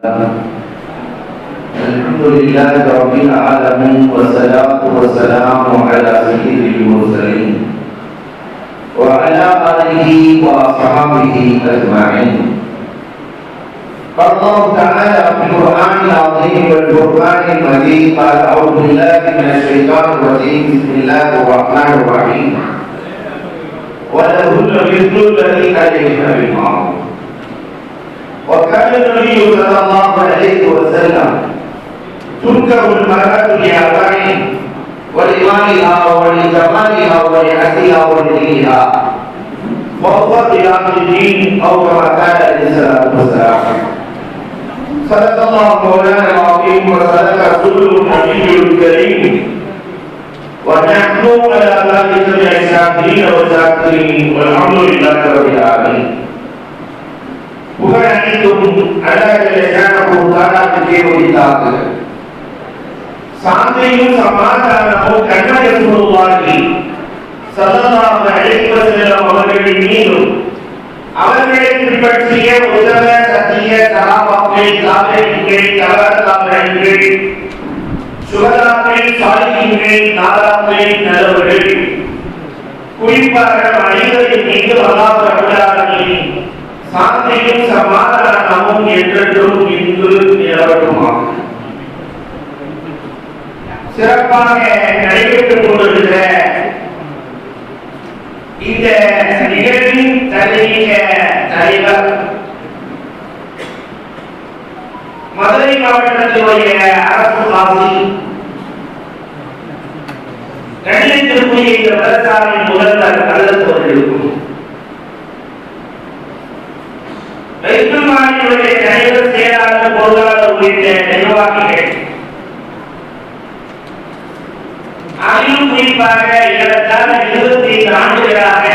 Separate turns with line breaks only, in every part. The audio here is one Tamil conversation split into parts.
الحمد لله رب العالمين والصلاة والسلام على سيد المرسلين وعلى آله وأصحابه أجمعين. قال الله تعالى في القرآن العظيم والفرقان المجيد قال أعوذ بالله من الشيطان الرجيم بسم الله الرحمن الرحيم ولهن مثل الذي عليهن بالمعروف. وكان النبي صلى الله عليه وسلم تنكر المرأة لأربعين ولمالها ولجمالها ولحسنها ولدينها وهو قيام الدين أو كما قال عليه الصلاة والسلام. صدق الله مولانا العظيم وصدق رسوله النبي الكريم ونحن على ذلك من الشاكرين والذاكرين والحمد لله رب العالمين. புகழ் அனைத்தும் அல்லாஹ் ஜல்லல்லாஹு தஆலாவுக்கே உரித்தாகுக. சாந்தியும் சமாதானமும் கண்மணி ரசூலுல்லாஹி ஸல்லல்லாஹு அலைஹி வஸல்லம் அவர்களின் மீதும் அவர்களை பின்பற்றிய உத்தம சத்திய சஹாபாக்கள் தாபிஈன்கள் தபஅத்தாபிஈன்கள் சுஹதாக்கள் சாலிஹீன்கள் நாதாக்கள் நல்லவர்கள் குறிப்பாக மனிதரின் மீது அல்லாஹ் ரப்பல் ஆலமீன் சாந்தியும் சமாதானமும் என்றென்றும் இன்று நிலவட்டுமாக. சிறப்பாக நடைபெற்றுக் கொண்டிருக்கிற இந்த நிகழ்வின் தலைவர் மதுரை மாவட்டத்தினுடைய அரசு ஆசி கணிதத்திற்குரிய இந்த பிரச்சாரின் முதல்வர் கலந்தவர்களுக்கும் வைத்துமானியுடைய தலைவர் செயலாளர் பொருளாளர் உள்ளிட்ட நிர்வாகிகள் அதிலும் குறிப்பாக ஏறத்தாழ 25 ஆண்டுகளாக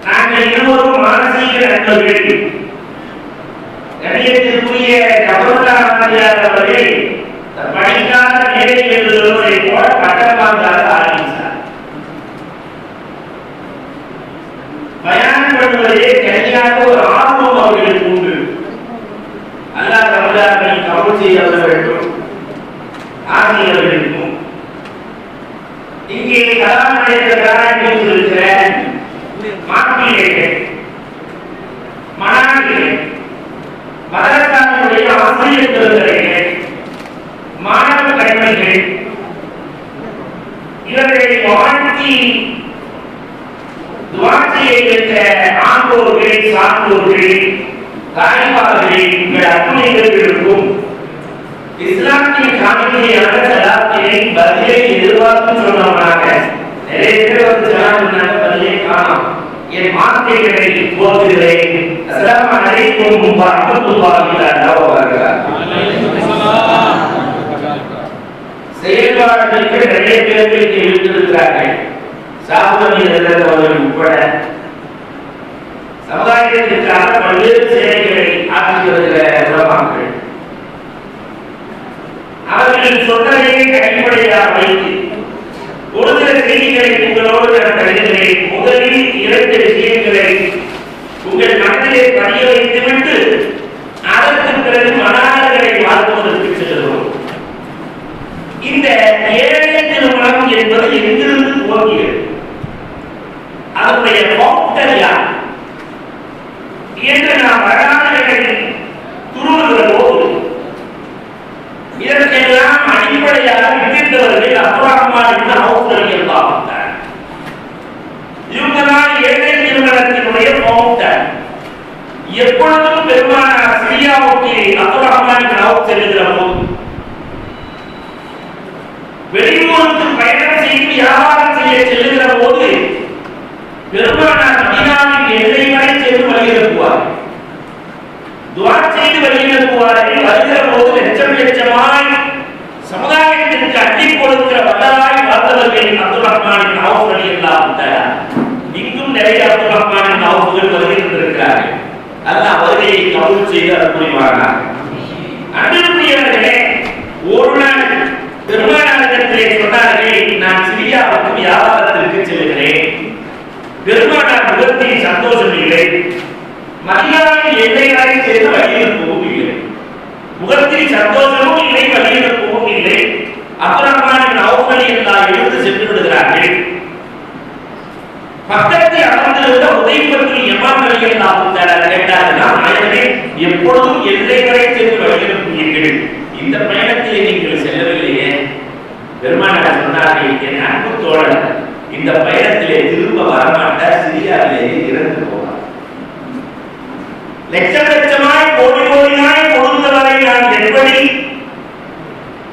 நாங்கள் இருவரும் மானசீக நண்பர்கள். கணிதத்திற்குரிய ஜபருல்லாஹ் அவர்கள் படிக்காத நிலை என்று சொல்வதை போல பட்டமாக ஆரம்பித்தார். பயான் பண்ணுவதே தனியாக ஒரு ஆர்வம் அவர்களுக்கு உண்டு. அல்லாஹ் ரப்பல் கபூல் செய்ய வேண்டும். ஆசிரியர்களுக்கும் இங்கே கலாநிலையத்தில் இருக்கிற மாணவிகள் மாணவிகள் மதரசாவுடைய ஆசிரியர் பெருந்தகைகள் மாணவ கண்மணிகள் இவர்களை வாழ்த்தி துவாட்சியை பெற்ற ஆண்டோர்கள் சான்றோர்கள் தாய்மார்கள் உங்கள் அத்துணைகளுக்கும் இஸ்லாமிய காமியான சலாத்தினை பதிலை எதிர்பார்த்து சொன்னவனாக நிறைய பேர் வந்து சொன்னாங்க பதிலை காணோம். என் வார்த்தைகளை போகிறேன். அஸ்ஸலாமு அலைக்கும் வரஹ்மத்துல்லாஹி வபரகாத்துஹு. செயல்பாடுகளுக்கு நிறைய பேர்களுக்கு எழுதியிருக்கிறார்கள். சாகுபடி நிலத்தவர்கள் உட்பட சமுதாயத்திற்காக பல்வேறு சேவைகளை ஆற்றி வருகிற உலமாக்கள் அவர்கள் சொன்னதையே அடிப்படையாக வைத்து ஒரு சில செய்திகளை உங்களோடு நான் கருதுகிறேன். முதலில் 2 விஷயங்களை உங்கள் மனதிலே பதிய வைத்துவிட்டு அதற்கு பிறகு மனார்களை வாழ்த்துவதற்கு செல்கிறோம். இந்த ஏழை திருமணம் என்பது எங்கிருந்து துவங்கியது? அதனுடைய பௌத்தர் யார் என்று நாம் வரலாறுகளை துருவுகிற போது இதற்கெல்லாம் அடிப்படையாக விட்டிருந்தவர்கள் அப்துர்ரஹ்மான் அவுஃப் ரலியல்லாஹு தஆலா. இவங்கதான் ஏழை திருமணத்தினுடைய பௌத்தர். எப்பொழுதும் பெருமானார் சிரியாவுக்கு அப்துர்ரஹ்மான் அவுஃப் செல்லுகிற போது வெளியூருக்கு பயணம் செய்து வியாபாரம் செய்ய செல்லுகிற போது பெருமானார் மதீனாவின் எல்லை வரை சென்று வழியிறக்குவார். துஆ செய்து வழியிறக்குவார்கள். வருகிற போது லட்சம் லட்சமாய் சமுதாயத்திற்கு அள்ளி கொடுக்கிற வல்லராய் வாழ்ந்தவர்கள் அப்துர்ரஹ்மான் அவுஃப் ரலியல்லாஹு தஆலா. இங்கும் நிறைய அப்துர்ரஹ்மான் அவுஃப்கள் வருகின்றிருக்கிறார்கள். அல்லாஹ் அவர்களை கபூல் செய்து அருள்வானாக. அன்பிற்குரியவர்களே, ஒரு நாள் பெருமானாரிடத்திலே சொன்னார்கள், நான் சிரியாவுக்கு வியாபாரத்திற்கு செல்கிறேன். பெருமானார் முகத்தில் சந்தோஷம் இல்லை. மதீனாவின் எல்லை வரை சென்று வலியுறுத்தவும் இல்லை, முகத்தில் சந்தோஷமும் இல்லை, வலியுறுத்தவும் இல்லை. அப்துல் ரஹ்மான் அவுஃப் ரலியல்லாஹு எழுந்து சென்று விடுகிறார்கள். பக்கத்தில் அமர்ந்திருந்த உதைபத்துல் யமான் ரலியல்லாஹு தஆலா கேட்டார்கள், நாயகமே, எப்பொழுதும் எல்லை வரை சென்று வலியுறுத்துவீர்கள், இந்த பயணத்திலே நீங்கள் செல்லவில்லையே? பெருமானார் சொன்னார்கள், என் அன்பு தோழர் இந்த பயணத்திலே திரும்ப வரமாட்டார், சிரியாவிலேயே இறந்து போவார். லட்சம் லட்சமாய் கோடி கோடியாய் கொடுத்தவரை நான் எப்படி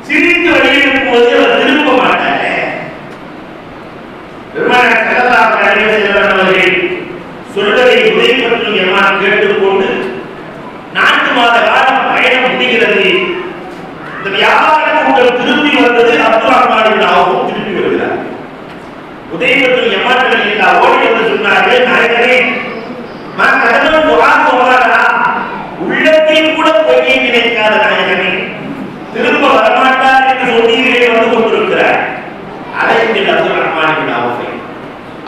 சிரித்து வழியிருக்கும் போது அவர் திரும்ப மாட்டார். பெருமானார் ஸல்லல்லாஹு அலைஹி வஸல்லம் அவர்கள் சொல்வதை உதைபத்துல் யமான் கேட்டுக்கொண்டு 4 மாத காலம் பயணம் முடிகிறது. இந்த வியாபார கூட்டம் திரும்பி வந்தது. அப்துல் ரஹ்மான் இப்னு அவுஃப் திரும்பி வருகிறார். உதைபத்துல் யமான் ரலியல்லாஹு ஓடி வந்து சொன்னார்கள், நாயகரே, கடலும் உள்ளத்தில் கூட பொய்யை நினைக்காத நாயகனே, திரும்ப வரமாட்டார் என்று சொன்னீர்களே, வந்து கொண்டிருக்கிறார். அழைப்பில் அப்துல் ரஹ்மான் இப்னு அவுஃப்,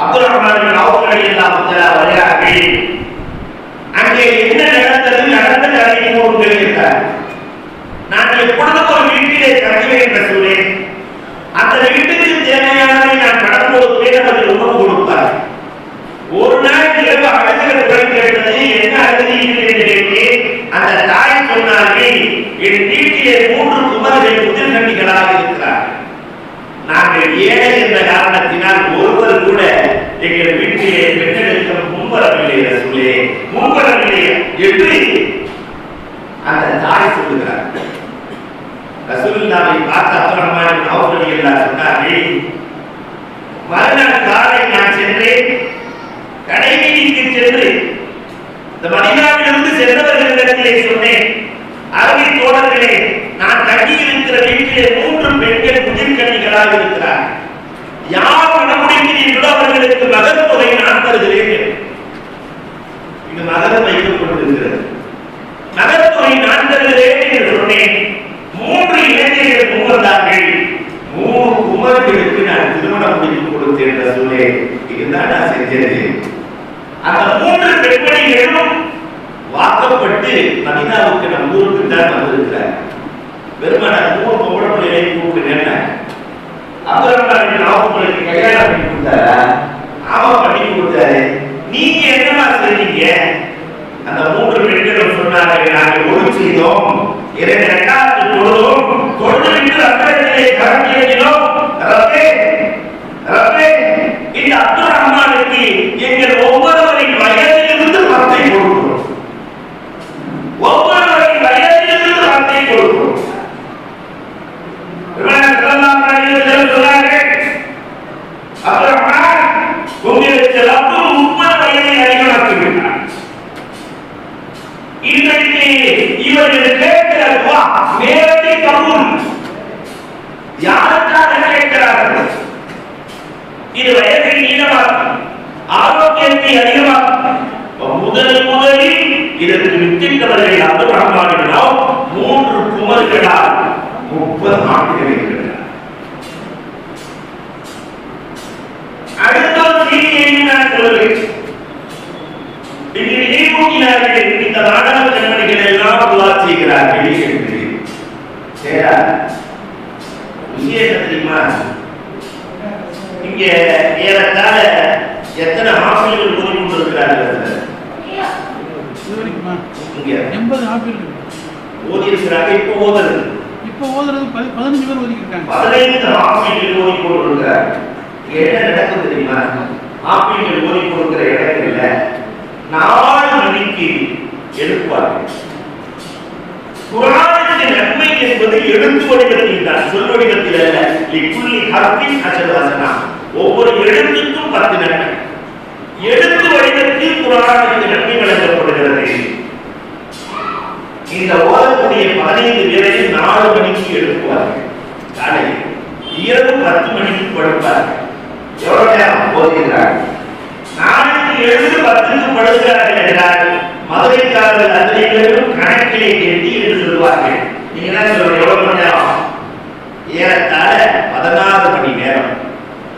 அப்துல் ரஹ்மான் இப்னு அவுஃப் ரலியல்லாஹு தஆலா வருகிறார்கள். அங்கே என்ன நடந்தது அதை கூறுகிறார். நான் எப்பொழுதும் ஒரு வீட்டிலே தங்குவேன் ரசூலே, அந்த வீட்டுக்கு தேவையானதை நான் கடன்போது பேரவர்கள் உணவு கொடுப்பார். ஒரு நாள் இரவு அழுகிற குரல் கேட்டது. என்ன அழுகிறீர்கள் என்று கேட்டேன். அந்த தாய் சொன்னார்கள், என் வீட்டிலே 3 குமரர்கள் முதிர்கண்டிகளாக இருக்கிறார். நாங்கள் ஏழை என்ற காரணத்தினால் ஒருவர் கூட எங்கள் வீட்டிலே பெண்ணெடுக்க முன்வரவில்லை ரசூலே, முன்வரவில்லை என்று அந்த தாய் சொல்லுகிறார். ரசூலுல்லாஹை பார்த்து அப்துல் ரஹ்மான் இப்னு அவுஃப் ரலியல்லாஹு சொன்னார்கள், மறுநாள் காலை நான் சென்றேன், கடைவீதிக்கு சென்று இந்த மதீனாவிலிருந்து சென்றவர்களிடத்திலே சொன்னேன், அருமை தோழர்களே, நான் தங்கியிருக்கிற வீட்டிலே 3 பெண்கள் முதிர்கன்னிகளாக இருக்கிறார். யார் மனமுடிக்கிறீர்களோ அவர்களுக்கு மகர் தொகை நான் தருகிறேன். இந்த மகர் வைத்துக் கொண்டிருக்கிறது. மகர் தொகை நான் தருகிறேன் என்று சொன்னேன். 3 இளைஞர்கள் முன்வந்தார்கள். 3 குமரர்களுக்கு நான் திருமணம் முடித்து கொடுத்தேன் ரசூலே. இதுதான் நான் செஞ்சது. அந்த 3 பெண்மணிகளும் வாக்கப்பட்டு மதீனாவுக்கு நம் ஊருக்கு தான் வந்திருக்கிறார். பெருமானார் 3 பொம்பளை பிள்ளைகளை கூப்பிடுங்க. அப்துல் ரஹ்மான் இப்னு அவுஃப் கல்யாணம் பண்ணி கொடுத்தாரா? ஆமா, பண்ணி கொடுத்தாரு. நீங்க என்னமா செஞ்சீங்க? அந்த 3 பெண்களும் சொன்னார்கள், நாங்கள் ஒன்று செய்தோம், 2 ரக்காத் தொழுதோம், தொழுதுவிட்டு ரக்காத்திலே கரம் ஏற்றினோம். ரப்பே ரப்பே, இந்த அப்துல் ரஹ்மானுக்கு எங்கள் ஒவ்வொருவரின் வயதிலிருந்து 10 கொடுக்கிறோம். ஒவ்வொருவரின் வயதிலிருந்து 10 கொடுக்கிறோம். சொன்னார்கள், அப்துல் ரஹ்மான், உங்களுக்கு ரப்பு 30 வயதை அதிகமாக்கிவிட்டார். இன்றைக்கு இவர்கள் கேட்கிற துஆ நேரத்தை கபூல். யாருக்காக கேட்கிறார்கள்? இது வயதை நீளமாக்கும், ஆரோக்கியத்தை அதிகமாக்கும். முதலில் இதற்கு வித்திட்டவர்கள் அப்துல் ரஹ்மான் இப்னு அவுஃப் 3 குமர்களால் 30 ஆண்டுகள் இருக்கிறார். அடுத்த செய்தியையும் நான் சொல்கிறேன். இந்த நாடக கண்மணிகள் எல்லாம் துஆ செய்கிறார்கள் என்று சேரா விஷயம் தெரியுமா? இங்க ஏறத்தாழ எத்தனை ஹாஃபில்கள் ஓதி கொண்டிருக்கிறார்கள்?
80 ஹாஃபில்கள்
ஓதி இருக்கிறாங்க. இப்போ ஓதுறது
15 பேர் ஓதி இருக்காங்க.
15 ஹாஃபில்கள் ஓதி கொண்டிருக்கிறார்கள். என்ன நடக்குது தெரியுமா? ஹாஃபில்கள் ஓதி கொண்டிருக்கிற இடங்கள்ல 4 மணிக்கு எழுப்புவார்கள். குர்ஆனுக்கு நன்மை என்பது எழுத்து வடிவத்தில் தான், சொல் வடிவத்தில் அல்ல. லிக்குல்லி ஹர்ஃபின் அஷரு ஹஸனா, ஒவ்வொரு எழுத்துக்கும் 10 நன்மை. எழுத்து வடிவத்தில் குர்ஆனுக்கு நன்மை வழங்கப்படுகிறது. இந்த ஓதக்கூடிய 15 பேரையும் 4 மணிக்கு எழுப்புவார்கள். காலையில் இரவு 10 மணிக்கு படுப்பார்கள். எவ்வளவு நேரம் ஓதுகிறார்கள்? நாளைக்கு எழுந்து 10க்கு படுகிறார்கள் என்றால் மதுரைக்காரர்கள் அத்தனைகளும் கணக்கிலே எட்டி என்று சொல்வார்கள். நீங்க என்ன சொல்றீங்க? எவ்வளவு மணி நேரம்? ஏறத்தாழ 16 மணி நேரம்.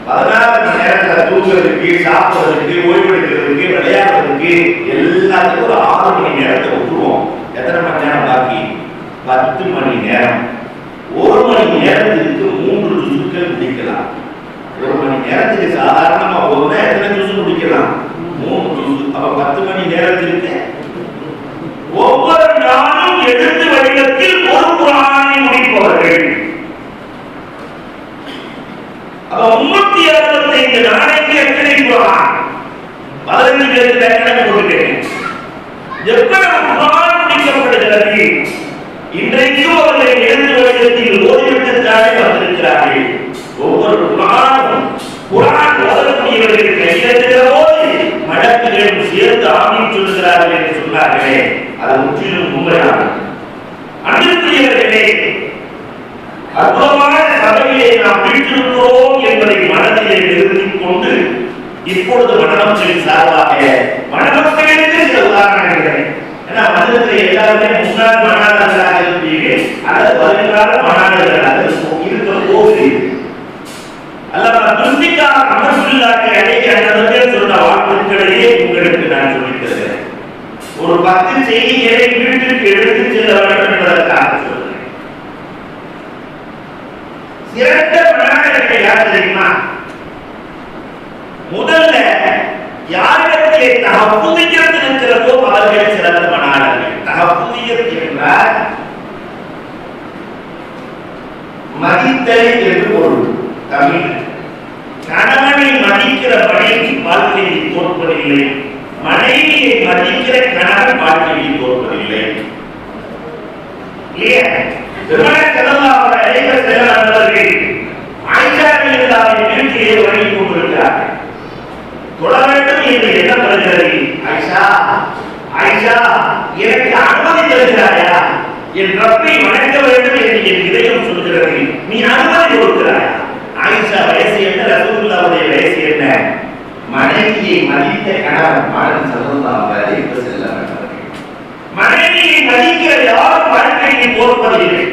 16 மணி நேரத்துல தூங்குறதுக்கு, சாப்பிடுறதுக்கு, ஓய்வெடுக்கிறதுக்கு, விளையாடுறதுக்கு எல்லாத்துக்கும் ஒரு 6 மணி நேரத்தை விட்டுருவோம். எத்தனை மணி நேரம்? நேரம். 1 மணி நேரத்திற்கு 3 ஜூஸ்கள் குடிக்கலாம். 1 மணி நேரத்துக்கு சாதாரணமா ஒண்ணா எத்தனை ஜூஸ் குடிக்கலாம்? 3 ஜூஸ். அப்ப 10 மணி நேரத்திற்கு ஒவ்வொரு நாளும் எழுத்து வடிவத்தில் ஒரு குர்ஆனை முடிப்பவர்கள். அப்ப 365 நாளைக்கு எத்தனை குர்ஆன்? 15 பேருக்கு கணக்கு போட்டுட்டேன். எவ்வளவு குர்ஆன் முடிக்கப்படுகிறது? இன்றைக்கும் அவர்கள் எழுத்து வடிவத்தில் ஓதிவிட்டுத்தானே வந்திருக்கிறார்கள். ஒவ்வொரு குர்ஆனும் குர்ஆன் ஓதக்கூடியவர்கள் கையெழுத்துகிற போது மடக்குகளும் சேர்த்து ஆமீன் சொல்கிறார்கள் என்று சொன்னார்களே, அது முற்றிலும் உண்மையானது. அன்புக்குரியவர்களே, அற்புதமான சபையிலே நாம் வீட்டிருக்கிறோம் என்பதை மனதிலே நிறுத்திக் கொண்டு இப்பொழுது மணமக்களின் சார்பாக மணமக்களுக்கு சில உதாரணங்கள். ஏன்னா மதத்தில் எல்லாருமே முன்னாள் மணாளர்களாக இருப்பீர்கள் அல்லது வருங்கால மணாளர்களாக இருக்க போகிறீர்கள். அல்லாஹ் துன்பிக்காக அமர்ந்துள்ளாக அடைக்க அண்ணன் சொன்ன வாழ்த்துக்களையே உங்களுக்கு நான் சொல்லித் தருகிறேன். ஒரு 10 செய்திகளை வீட்டுக்கு எடுத்துச் செல்ல வேண்டும் என்பதற்காக சொல்கிறேன். சிறந்த மணாளர்கள் யார் தெரியுமா? முதல்ல யாரிடத்திலே தஹப்புதியத் இருக்கிறதோ அவர்கள் சிறந்த மணாளர்கள். தஹப்புதியத் என்றால் மதித்தல் என்று பொருள். தமிழ் கணவனை மதிக்கிற மனைவி வாழ்க்கையில் தோற்பதில்லை, மனைவியை மதிக்கிற கணவன் வாழ்க்கையில் தோற்பதில்லை. ஆயிஷா ரலியல்லாஹு வீட்டிலே வழங்கி கொண்டிருக்கிறார்கள். தொழ வேண்டும் என்று எண்ணப்படுகிறது. ஆயிஷா, ஆயிஷா, எனக்கு அனுமதி தருகிறாயா? என் ரப்பை வணங்க வேண்டும் என்று என் இதயம் சொல்கிறது. நீ அனுமதி கொடுக்கிறாயா? ஆயிஷா வயசு என்ன? ரசூலுல்லாஹ்வுடைய வயசு என்ன? மனைவியை மதித்த கணவன் மாடன் ஸல்லல்லாஹு அலைஹி வஸல்லம். மனைவியை மதிக்கிற யாரும் வாழ்க்கையில் தோற்பதில்லை.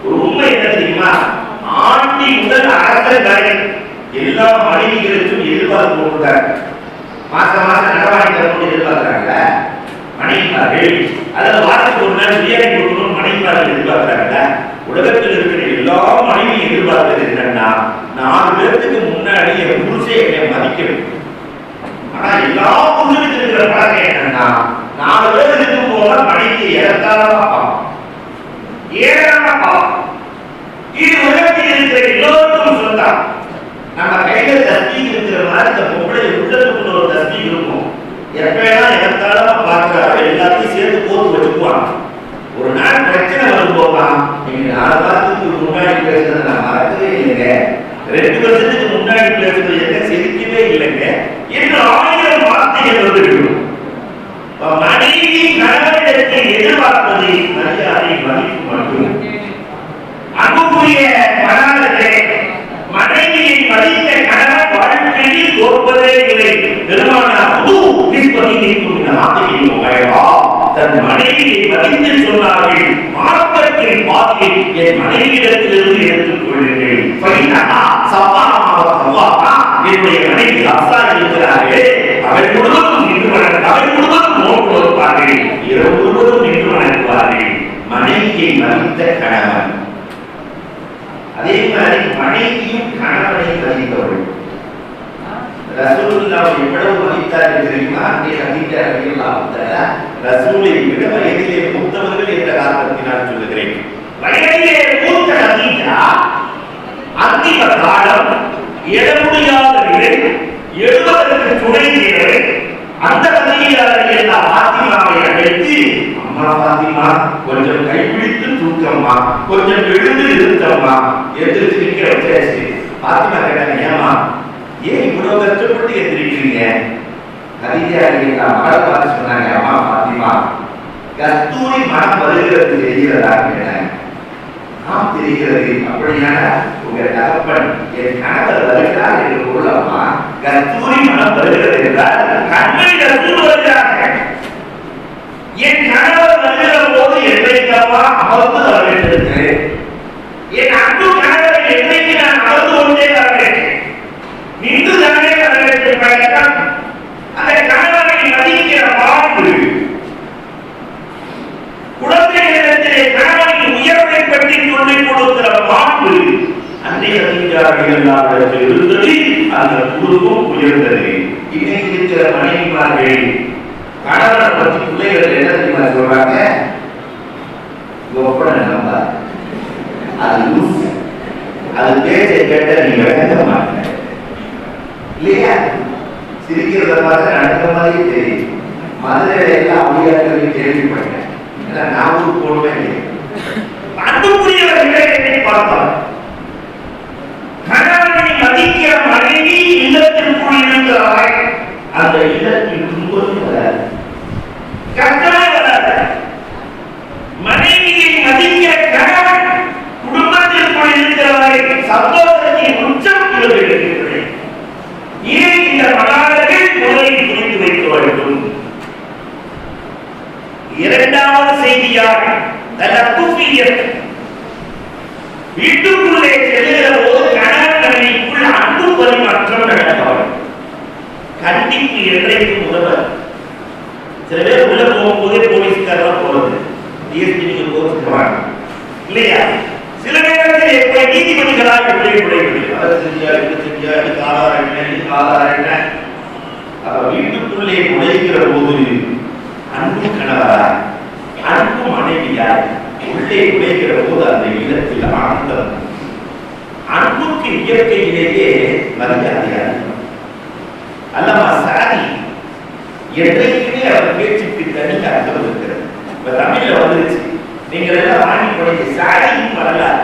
ஒரு உண்மை என்ன தெரியுமா? ஆண்டி முதல் அரசர் வரை எல்லா மனைவிகளுக்கும் எதிர்பார்ப்பு போட்டுட்டாங்க. மாசம் மாசம் நடவாணி தரணும் எதிர்பார்க்கிறாங்கல்ல மனைவிமார்கள். அதில் வாரத்துக்கு ஒரு நாள் பிரியாணி கொடுக்கணும் மனைவிமார்கள் எதிர்பார்க்கிறாங்கல்ல. உலகத்தில் இருக்கிற எல்லா மனைவியும் எதிர்பார்க்கிறது என்னன்னா, 4 பேருக்கு முன்னாடி என் புருஷை என்னை மதிக்கணும். ஆனா எல்லா புருஷனுக்கு இருக்கிற பழக்கம் என்னன்னா, 4 பேர் இருக்கும் போல மனைவி ஏறத்தாழமா பார்ப்போம், ஏறமா பார்ப்போம். இது உலகத்தில் இருக்கிற எல்லோருக்கும் சொந்தம். நம்ம கையில தஸ்பீஹ் இருக்கிற மாதிரி இந்த பொம்பளை உள்ளத்துக்குள்ள ஒரு தஸ்பீஹ் இருக்கும். எப்பெல்லாம் ஏறத்தாழமா பார்க்கிறாரோ எல்லாத்தையும் சேர்த்து போட்டு வச்சுக்குவாங்க. ஒரு நாள் பிரச்சனை வரும்போதா, நீங்க 4 வாரத்துக்கு முன்னாடி பேசுறது நான் மறக்கவே இல்லைங்க, 2 வருஷத்துக்கு முன்னாடி பேசுறது என்ன சிரிக்கவே இல்லைங்க என்று 1000 வார்த்தைகள் வந்துவிடும். மனைவி கணவனிடத்தில் எதிர்பார்ப்பது மரியாதை மதிப்பு மட்டும். அன்புக்குரிய மணாளர்களே, மனைவியை மதித்த கணவன் வாழ்க்கையில் தோற்பதே இல்லை. பெருமானார் தன் மனைவியை மதித்து சொன்னார்கள், மார்க்கத்தின் பாதையை என் மனைவியிடத்திலிருந்து எடுத்துக் கொள்ளுங்கள். என்னுடைய மனைவி அப்சா இருக்கிறார்களே, அவள் முழுவதும் நின்று வணங்க, அவள் முழுவதும் நோக்கு வைப்பார்கள், இரவு முழுவதும் நின்று வணங்குவார்கள். மனைவியை மதித்த கணவன். அதே மாதிரி மனைவியும் கணவனை மதித்தவர்கள். ரசூலுல்லாஹ் எவ்வளவு மதித்தார்கள் தெரியுமா? அங்கே ஹதீஜா ரலியல்லாஹு தஆலா ரசூலை விட வயதிலே மூத்தவர்கள் என்ற காரணத்தினால் சொல்லுகிறேன். வயதிலே மூத்த ஹதீஜா அந்திம காலம் எழ முடியாத நிலை, எழுவதற்கு துணை தேவை. அந்த ஹதீஜா ரலியல்லாஹு ஃபாத்திமாவை அழைத்து, அம்மா ஃபாத்திமா, கொஞ்சம் கைப்பிடித்து தூக்கம்மா, கொஞ்சம் எழுந்து நிறுத்தம்மா என்று நிற்க வச்சாச்சு. ஃபாத்திமா கேட்டாங்க, ஏமா ஏன் இவ்வளவு கஷ்டப்பட்டு எந்திரிக்கிறீங்க? ஹதீஜா ரலியல்லாஹு மகளை பார்த்து சொன்னாங்க, அம்மா ஃபாத்திமா, கஸ்தூரி மனம் வருகிறது தெரிகிறதா கேட்டாங்க. ஆம் தெரிகிறது. அப்படியான உங்க தகப்பன் என் கணவர் வருகிறார் என்று கூறலாமா? கஸ்தூரி மனம் வருகிறது என்றால் கண்ணில் கஸ்தூரி வருகிறாங்க. என் கணவர் வருகிற போது என்றைக்கம்மா அமர்ந்து வர வேண்டும்? என் அன்பு கணவரை என்றைக்கு நான் அமர்ந்து கொண்டே வர வேண்டும்? நின்று தானே வர வேண்டும். பழக்கம் அந்த கணவரை மதிக்கிற வாழ்வு, குழந்தைகளிடத்திலே கணவனின் உயர்வை கட்டி சொல்லிக் கொடுக்கிற மாண்பு அன்றைய அதிகாரிகள் எல்லாரிடத்தில் இருந்தது. அந்த குடும்பம் உயர்ந்தது. இன்னைக்கு இருக்கிற மனைவிமார்கள் கணவனை பற்றி பிள்ளைகள் என்ன தெரியுமா சொல்றாங்க? அது லூஸ், அது பேச்சை கேட்ட நீ விளங்க மாட்டேன் இல்லையா? சிரிக்கிறத பார்த்து நடக்கிற மாதிரி தெரியும். மதுரையில எல்லாம் அப்படியே கேள்விப்பட்டேன். நான் போடுவே அன்புக்குரியவர்களை பார்த்தார். கணவனை மதிக்கிற மனைவி இல்லத்திற்குள் இருக்கிறாய், அந்த இல்லத்தில் துன்பம் வராது, கஷ்டமே வராது. மனைவியை மதிக்கிற கணவன் குடும்பத்திற்குள் இருக்கிறவரை சந்தோஷத்தின் உச்சம் இருக்கிறது. ஏன் இந்த மகாணர்கள் முதலில் புரிந்து வைக்க வேண்டும்? இரண்டாவது செய்தியாக வீட்டுக்குள்ளே செல்லுகிற போது கணவன் மனைவிக்குள் அன்பு பரிமாற்றம் நடக்கும். கண்டிப்பு என்றைக்கும் உதவர். சில பேர் உள்ள போகும்போதே போலீஸ்காரெல்லாம் போறது, டிஎஸ்பி நீங்க போச்சுக்குவாங்க இல்லையா? சில நேரத்தில் போய் நீதிபதிகளாக வீட்டுக்குள்ளே நுழைகிற போது அன்பு கணவரா அன்பு மனைவியா உள்ளே நுழைகிற போது அந்த இல்லத்தில் ஆனந்தம். அன்புக்கு இயற்கையிலேயே மரியாதையா அல்லவா? சாதி என்றைக்குமே அவர் பேச்சுக்கு தனி அர்த்தம் இருக்கிறது. இப்ப தமிழ்ல வந்துருச்சு, நீங்கள் எல்லாம் வாங்கி படிக்க சாதியும் வரலாறு.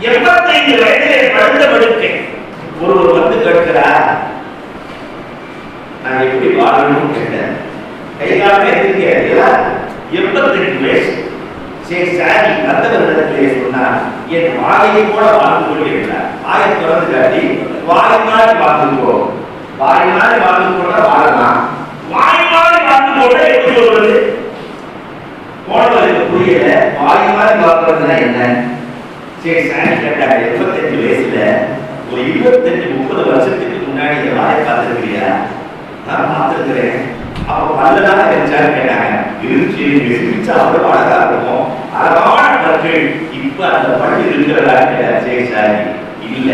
85 வயதிலே படுத்த படுக்கை ஒருவர் வந்து கேட்கிறார், நான் எப்படி வாழணும்னு கேட்டேன். கைகாலம் எதிர்க்கிறீங்களா? 82 வயசு. சரி சாரி மற்றவர்களிடத்திலே சொன்னார், என் வாயை கூட வாழ்ந்து கொள்கிறார். வாயை திறந்து காட்டி வாய் மாதிரி வாழ்ந்துக்கோ, வாய் மாதிரி வாழ்ந்து கொண்டா வாழலாம். வாய் மாதிரி வாழ்ந்து கொண்ட எப்படி சொல்றது? போனவருக்கு புரியல. வாய் மாதிரி வாழ்றதுன்னா என்ன? சரி சாரி கேட்டாங்க, 85 வயசுல ஒரு 25-30 வருஷத்துக்கு முன்னாடி இந்த வாயை பார்த்துருக்கிறியா? நான் பார்த்துருக்கிறேன். அப்ப பல்லதான் இருந்துச்சான்னு கேட்டாங்க. இருந்துச்சு, சிரிச்சா அவ்வளவு அழகா இருக்கும், அழகான பற்கள். இப்ப அந்த பள்ளி இருக்கிறதா கேட்டா? சரி சாரி இல்ல,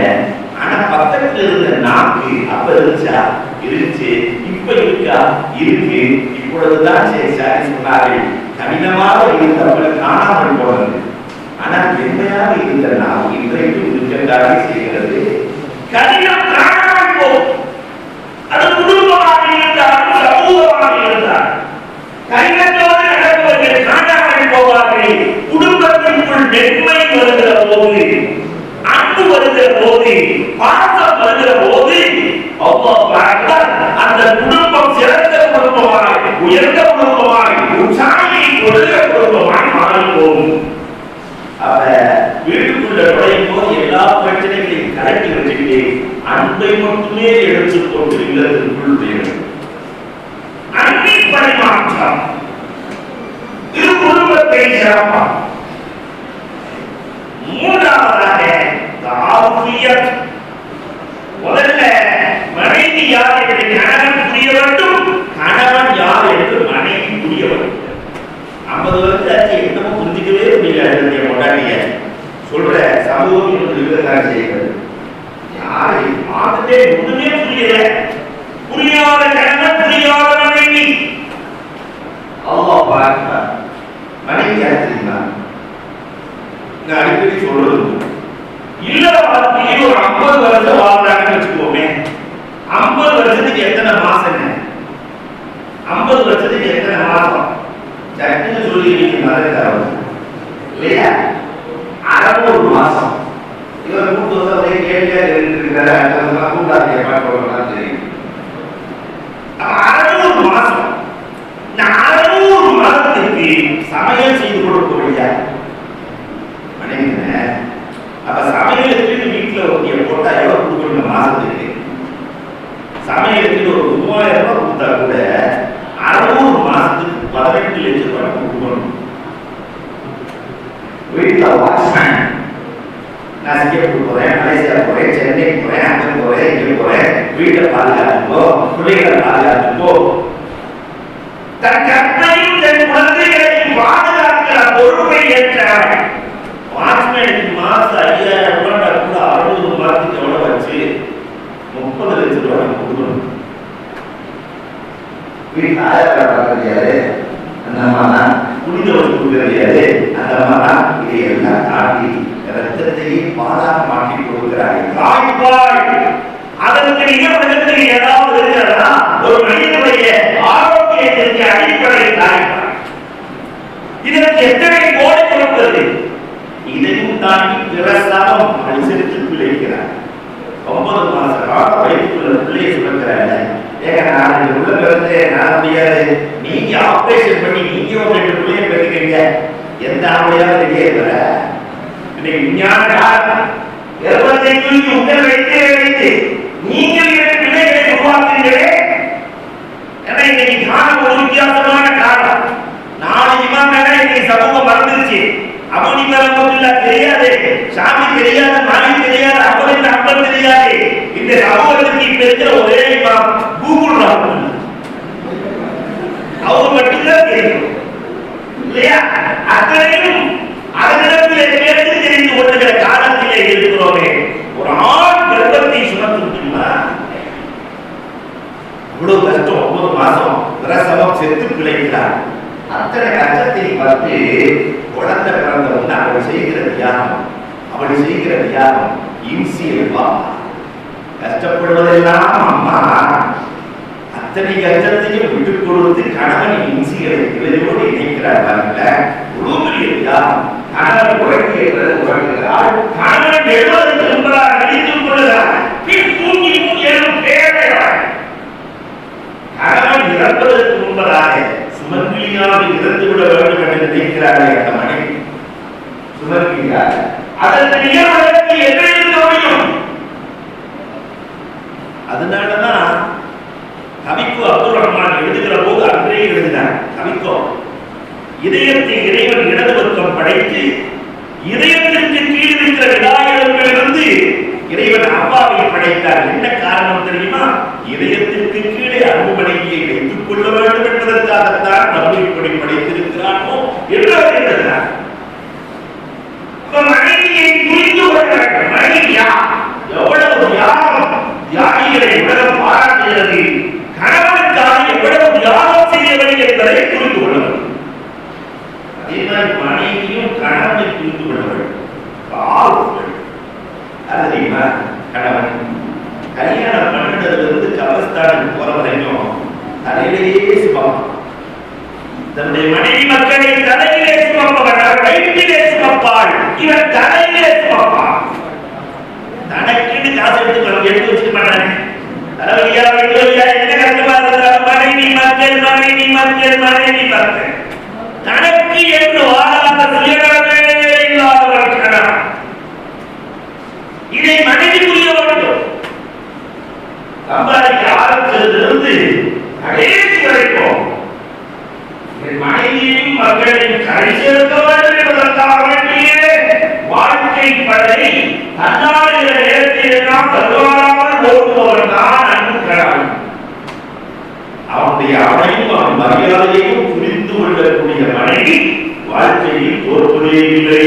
ஆனா பக்கத்துல இருந்த நாக்கு அப்ப இருந்துச்சா? இருந்துச்சு. இப்ப இருக்கா? இருக்கு. இப்பொழுதுதான் சரி சாரி சொன்னார்கள். கடினமாக இருந்தவர்கள் காணாமல் போனது, ஆனா மென்மையாக இருந்த நாக்கு இன்றைக்கு இருக்கத்தாக செய்கிறது. கடினம் காணாமல் போகும். அது குடும்பமாக இருந்தாலும் சமூகமாக இருந்தால் கடினத்தோடு நடப்பவர்கள் காணாமல் போவார்கள். குடும்பத்திற்குள் நெருமை வருகிற போது, அன்பு வருகிற போது, பாசம் வருகிற போது அந்த குடும்பம் சிறந்த குடும்பமாய், உயர்ந்த குடும்பமாய், உற்சாகியை கொடுக்கிற குடும்பமாய் மாறி போகும். அப்ப வீட்டுக்குள்ள நுழையும் போது எல்லா பிரச்சனைகளையும் கலட்டி வச்சுட்டு அன்பை மட்டுமே எடுத்துக்கொண்டு இல்லத்திற்குள் வேண்டும். அன்பின் பரிமாற்றம் இது குடும்பத்தை சிறப்பாக. மூன்றாவதாக தாபியத். முதல்ல மனைவி யார் என்று கணவன் புரிய வேண்டும், கணவன் யார் என்று மனைவி புரிய வேண்டும். 50 வருஷத்தாச்சு என்னமோ புரிஞ்சிக்கவே முடியல. கொண்டாடிய சொல்ற சமூகம் இருக்கத்தான் செய்கிறது. யாரை பார்த்துட்டே ஒண்ணுமே புரியல. புரியாத கணவன், புரியாத மனைவி. அல்லாஹ் அக்பர். மனைவி யார் தெரியுமா? நான் அடிக்கடி சொல்றது, இல்ல வாழ்க்கையை ஒரு 50 வருஷம் வாழ்றாங்கன்னு வச்சுக்கோமே. 50 வருஷத்துக்கு எத்தனை மாசம்? 50 வருஷத்துக்கு எத்தனை மாசம்? சட்டுன்னு சொல்லி மறந்துட்டாங்க இல்லையா? 600 மாசம். இவர் கூட்டு கேள்வியா இருக்கிறாரு, கூட்டாளிய பார்க்கலாம் தெரியும். 600 மாசம். இந்த 600 மாதத்துக்கு சமையல் செய்து கொடுக்கக்கூடிய மனைவி. அப்ப சமையலுக்கு வீட்டுல ஒரு போட்டா எவ்வளவு கொடுக்கணும் மாசத்துக்கு? சமையலுக்கு ஒரு 3000 ரூபாய் கொடுத்தா கூட 600 மாசத்துக்கு 18 லட்சம் ரூபாய் கொடுக்கணும். வீட்டுல வாட்ச்மேன், நான் சிங்கப்பூர் போறேன், மலேசியா போறேன், சென்னை போறேன், அங்க போறேன், இங்க போறேன், வீட்டை பாதுகாத்துக்கோ, பிள்ளைகளை பாதுகாத்துக்கோ. தன் கற்பையும் தன் குழந்தைகளை பாதுகாக்கிற பொறுப்பை ஏற்றாங்க. வாட்ச்மேனுக்கு மாசம் 5000 ரூபாய் கூட 60 மாதத்துக்கு எவ்வளவு வச்சு 30 லட்சம் ரூபாய் கொடுக்கணும். வீட்டுல ஆயிரம் அந்த அம்மா புனித வச்சு கொடுக்கிறது அந்த அம்மா இதை எல்லாம் தாண்டி ரத்தத்தையே பாலா மாற்றி கொடுக்கிறார்கள். தாய்ப்பால் அதற்கு நிகழ்வுகளுக்கு ஏதாவது இருக்கிறதா? ஒரு மனிதனுடைய ஆரோக்கியத்திற்கு அடிப்படை தாய்ப்பால். இதற்கு எத்தனை கோடி கொடுப்பது? இதையும் தாண்டி பிரசவம் அனுசரித்து பிள்ளைக்கிறார். 9 மாச காலம் வயிற்றுக்குள்ள பிள்ளையை சுமக்கிறாங்க. ஏங்க நான் இந்த உள்ள பிறந்து நான் முடியாது, நீங்க ஆபரேஷன் பண்ணி நீங்க ஒரு 2 பிள்ளையை பெற்றுக்கீங்க, எந்த ஆம்பளையாவது கேட்கல. இன்னைக்கு விஞ்ஞான காலம் கர்ப்பத்தை தூக்கி உங்கள் வைத்து நீங்கள் 2 பிள்ளைகளை உருவாக்குங்களே. ஏன்னா இன்னைக்கு காலம் ஒரு வித்தியாசமான காலம். 4 இமாம்களை இன்னைக்கு சமூகம் மறந்துருச்சு. அபுனிமரம் தெரியாது, சாமி தெரியாது, மாமி தெரியாது, அபுனின் அப்பன் தெரியாது. இந்த சமூகத்துக்கு இப்ப இருக்கிற ஒரே இமாம் கூகுள் ராகுல், அவங்க மட்டும்தான் தெரியும் இல்லையா? அத்தனையும் அதனிடத்தில் கேட்டு தெரிந்து கொள்ளுகிற காலத்திலே இருக்கிறோமே. ஒரு ஆண் கர்ப்பத்தை சுமத்துமா இவ்வளவு கஷ்டம். 9 மாசம் பிரசவம் செத்து பிழைக்கிறார். அத்தனை கஷ்டத்தை பார்த்து குழந்தை பிறந்தவங்க அவள் செய்கிற தியாகம், அவள் செய்கிற தியாகம் இன்சியல்வா. கஷ்டப்படுவதெல்லாம் அம்மா அத்தனை கஷ்டத்தையும் விட்டுக் கொடுத்து கணவன் இன்சியலை இளையோடு இணைக்கிறார். பாருங்க பெரிய தியாகம். கணவன் உழைக்கிறார், கணவன் எழுவதற்கு முன்பதாக நடித்துக் கொள்கிறார். தூங்கி எழும் பேரையார் கணவன் இறப்பதற்கு முன்பதாக சுமங்கலியாக இறந்துவிட வேண்டும் என்று நினைக்கிறார்கள். அந்த மனைவி சுமங்கலியாக அதற்கு நிகழ்வதற்கு என்ன இருக்க முடியும்? அதனாலதான் கவிக்கு அப்துல் ரஹ்மான் எழுதுகிற போது அன்றே எழுதினார். கவிக்கோ இதயத்தை இறைவன் இடது பக்கம் படைத்து இதயத்திற்கு கீழ் இருக்கிற விநாயகத்திலிருந்து இறைவன் அவ்வாவை படைத்தார். என்ன காரணம் தெரியுமா? இதயத்திற்கு கீழே அன்பு மனைவியை வைத்துக் கொள்ள வேண்டும் என்பதற்காகத்தான் நம்மை இப்படி படைத்திருக்கிறானோ என்று எழுதினார். மனைவியை புரிந்து கொள்ள வேண்டும். மனைவி எவ்வளவு தியாகம், தியாகிகளை உலகம் பாராட்டுகிறது. கணவனுக்காக எவ்வளவு தியாகம் செய்யவில்லை என்பதை புரிந்து கொள்ள வேண்டும். அதே மாதிரி மனைவியும் கணவனை புரிந்து கொள்ள வேண்டும். தெரியுமா? கணவன் கல்யாணம் பண்ணினதிலிருந்து கபஸ்தானுக்கு போற வரைக்கும் தலையிலேயே சுமப்பான். தன்னுடைய மனைவி மக்களை தலையிலே சுமப்பவன், வயிற்றிலே சுமப்பாள், இவன் தலையிலே சுமப்பான். தனக்குன்னு காசு எடுத்து வச்சுக்க மாட்டாங்க. தலைவலியா வைக்கலையா என்ன கஷ்டமா இருந்தாலும் மனைவி மக்கள் மனைவி மக்கள் மனைவி மக்கள். தனக்கு என்று வாழாத சுயநலமே இல்லாதவன் கணவன். இதை மனைவி புரிய வேண்டும். சம்பாதிக்க ஆரம்பித்ததிலிருந்து கடைசி வரைக்கும் என் மனைவியையும் மக்களையும் கரை சேர்க்க வேண்டும் என்பதற்காக வேண்டிய வாழ்க்கை படை தன்னாடுகிற நேரத்தில் எல்லாம் தருவாராமல் ஓடுபவன் தான் அன்பு கணவன். அவனுடைய அவனையும் அவன் மரியாதையையும் புரிந்து கொள்ளக்கூடிய மனைவி வாழ்க்கையில் தோற்பதே இல்லை.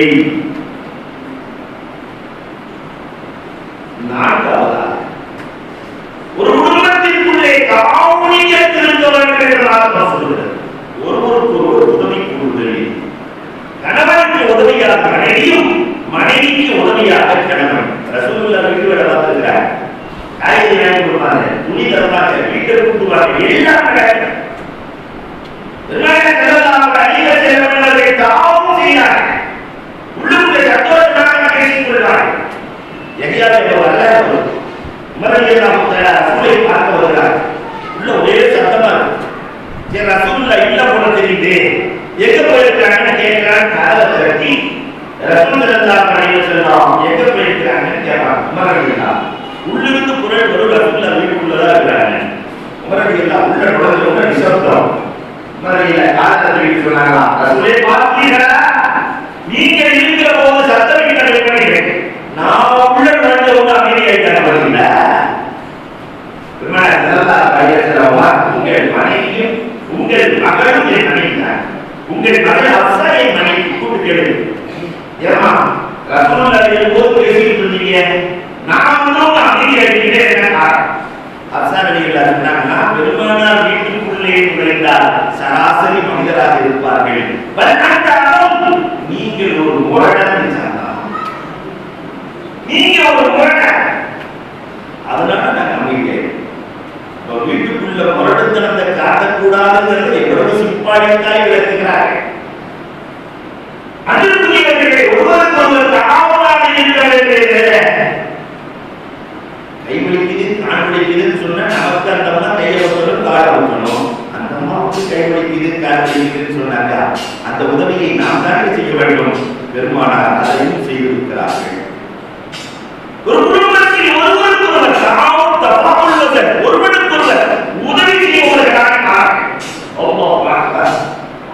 ஒரு குடும்பத்திற்குள்ளே காவலியத்தில் இருக்க வேண்டும் என்றால் சொல்கிறது. ஒருவருக்கு ஒருவர் உதவி கூறுதல். கணவனுக்கு உதவியாக மனைவியும், மனைவிக்கு உதவியாக கணவன். ரசூலுல்லாஹ் வீட்டு வேலை பார்த்துக்கிறார். காய்கறி வாங்கி கொடுப்பாங்க, துணி தருவாங்க, வீட்டை கூட்டுவாங்க, எல்லாம் கிடைக்கும். தாவும் செய்கிறார். உள்ளுக்குள்ளே சந்தோஷமாக பேசிக் கொள்வார். எங்கேயாவது வரல மறையெல்லாம் ரசூலை பார்க்க வருகிறார். உள்ள ஒரே சத்தமா இருக்கு. சரி ரசூலுல்லாஹ் இல்ல போன தெரியுது, எங்க போயிருக்காங்கன்னு கேட்கிறான். கதவை தட்டி ரசூல் ஸல்லல்லாஹு அலைஹி வஸல்லம் எங்க போயிருக்காங்கன்னு கேட்பாங்க. மறையெல்லாம் உள்ளிருந்து குரல் வரும். ரசூலுல்லாஹ் வீட்டுக்குள்ளதான் இருக்கிறாங்க. மறையெல்லாம் உள்ள நுழைஞ்சவங்க நிசப்தம். மறையில காலத்தை வீட்டு சொன்னாங்களா, ரசூலை பார்த்தீங்களா? நீங்க இருக்கிற போது சத்தம் பண்ணிக்கிறேன். நான் உள்ள நுழைஞ்சவங்க அமைதியாயிட்டாங்க. வருகிறீங்களா? உங்கள் மனைவியும் உங்கள் மகளும் என் மனைவிதான். உங்கள் மகள் ஹப்ஸா என் மனைவி கூப்பிட்டு கேளு. ஏமா ரசூலுல்லாஹி போது பேசிட்டு இருந்தீங்க, நான் வந்து அமைதியா இருக்கீங்க என்ன காரணம்? ஹப்ஸா ரலியல்லாஹு சொன்னாங்கன்னா, பெருமானார் வீட்டுக்குள்ளே நுழைந்தால் சராசரி மனிதராக இருப்பார்கள். வலக்காட்டாலும் நீங்கள் ஒரு முரடன் சொன்னார். நீங்க ஒரு முரடன். அதனால நான் அமைதியா வீட்டுக்குள்ள முரட்டுத்தனத்தை காட்டக்கூடாதுங்கிறது எவ்வளவு சிப்பாடிக்காய் விளக்குகிறார்கள். அன்புக்குரியவர்களே, ஒருவருக்கு ஒருவர் தாவலாக இருக்கிறது. கை வலிக்குது கால் வலிக்குதுன்னு சொன்னா நமக்கு அந்த அம்மா கையை வைக்கணும் காலை வைக்கணும். அந்த அம்மாவுக்கு கை வலிக்குது கால் வலிக்குதுன்னு சொன்னாங்க, அந்த உதவியை நாம் தான் செய்ய வேண்டும். பெருமானார் அதையும் செய்திருக்கிறார்கள். ஒரு குடும்பத்தில் ஒருவருக்கு ஒருவர் ஒருவருக்கொருவர் உதவி செய்வதற்காக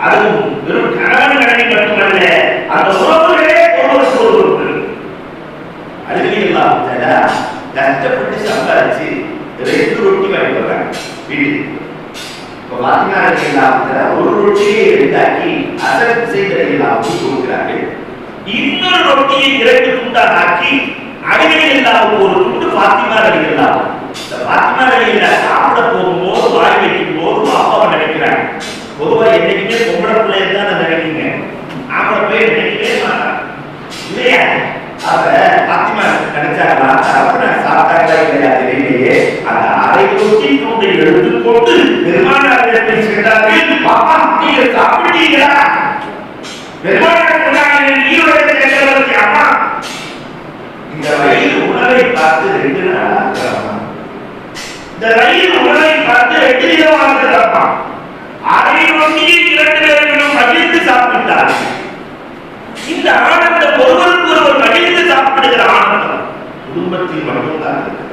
அதுவும் வெறும் கணவன் கடனை மட்டுமல்ல, அந்த உறவுகளே ஒருவருக்கு ஒருவர் அழுகையெல்லாம் கஷ்டப்பட்டு சம்பாதிச்சு 2 ரொட்டி வாங்கி போறாங்க வீட்டுக்கு. இப்ப பாத்தீங்கன்னா ஒரு ரொட்டியை எடுத்தாக்கி அதற்கு செய்தெல்லாம் கொடுக்கிறார்கள். இன்னொரு ரொட்டியை 2 துண்டாக ஆக்கி அழுகையெல்லாம் ஒரு துண்டு பாத்திமா அழுகையெல்லாம். இந்த பாத்திமா அழுகையெல்லாம் சாப்பிட போகும்போது வாய் வைக்கும் போது பாப்பாவை நினைக்கிறாங்க. பொதுவா என்னைக்குமே பொம்பளை பிள்ளைய தான் நினைக்கிறீங்க, ஆம்பளை போய் நினைக்கவே மாட்டாங்க இல்லையா? அப்ப பாத்திமா கிடைச்சாங்களா சாப்பிட்டாங்களா இல்லையா தெரியலையே. அந்த அரை ரொட்டி துண்டை எடுத்துக்கொண்டு பெருமானாரிடத்தில் சென்றார்கள். பாப்பா நீங்க சாப்பிட்டீங்களா? பெருமானார் சொன்னாங்க, நீருடைய சக்கரவர்த்தி அம்மா இந்த ரயில் உணவை பார்த்து 2 நாள் ஆகிறப்பா, இந்த ரயில் உணவை பார்த்து 2 தினம் ஆகிறப்பா, அரை ரொட்டியை 2 பேர்களும் மகிழ்ந்து சாப்பிட்டார்கள். இந்த ஆனந்தம் ஒருவருக்கு ஒருவர் மகிழ்ந்து சாப்பிடுகிற ஆனந்தம் குடும்பத்தில் மட்டும்தான் இருக்கு.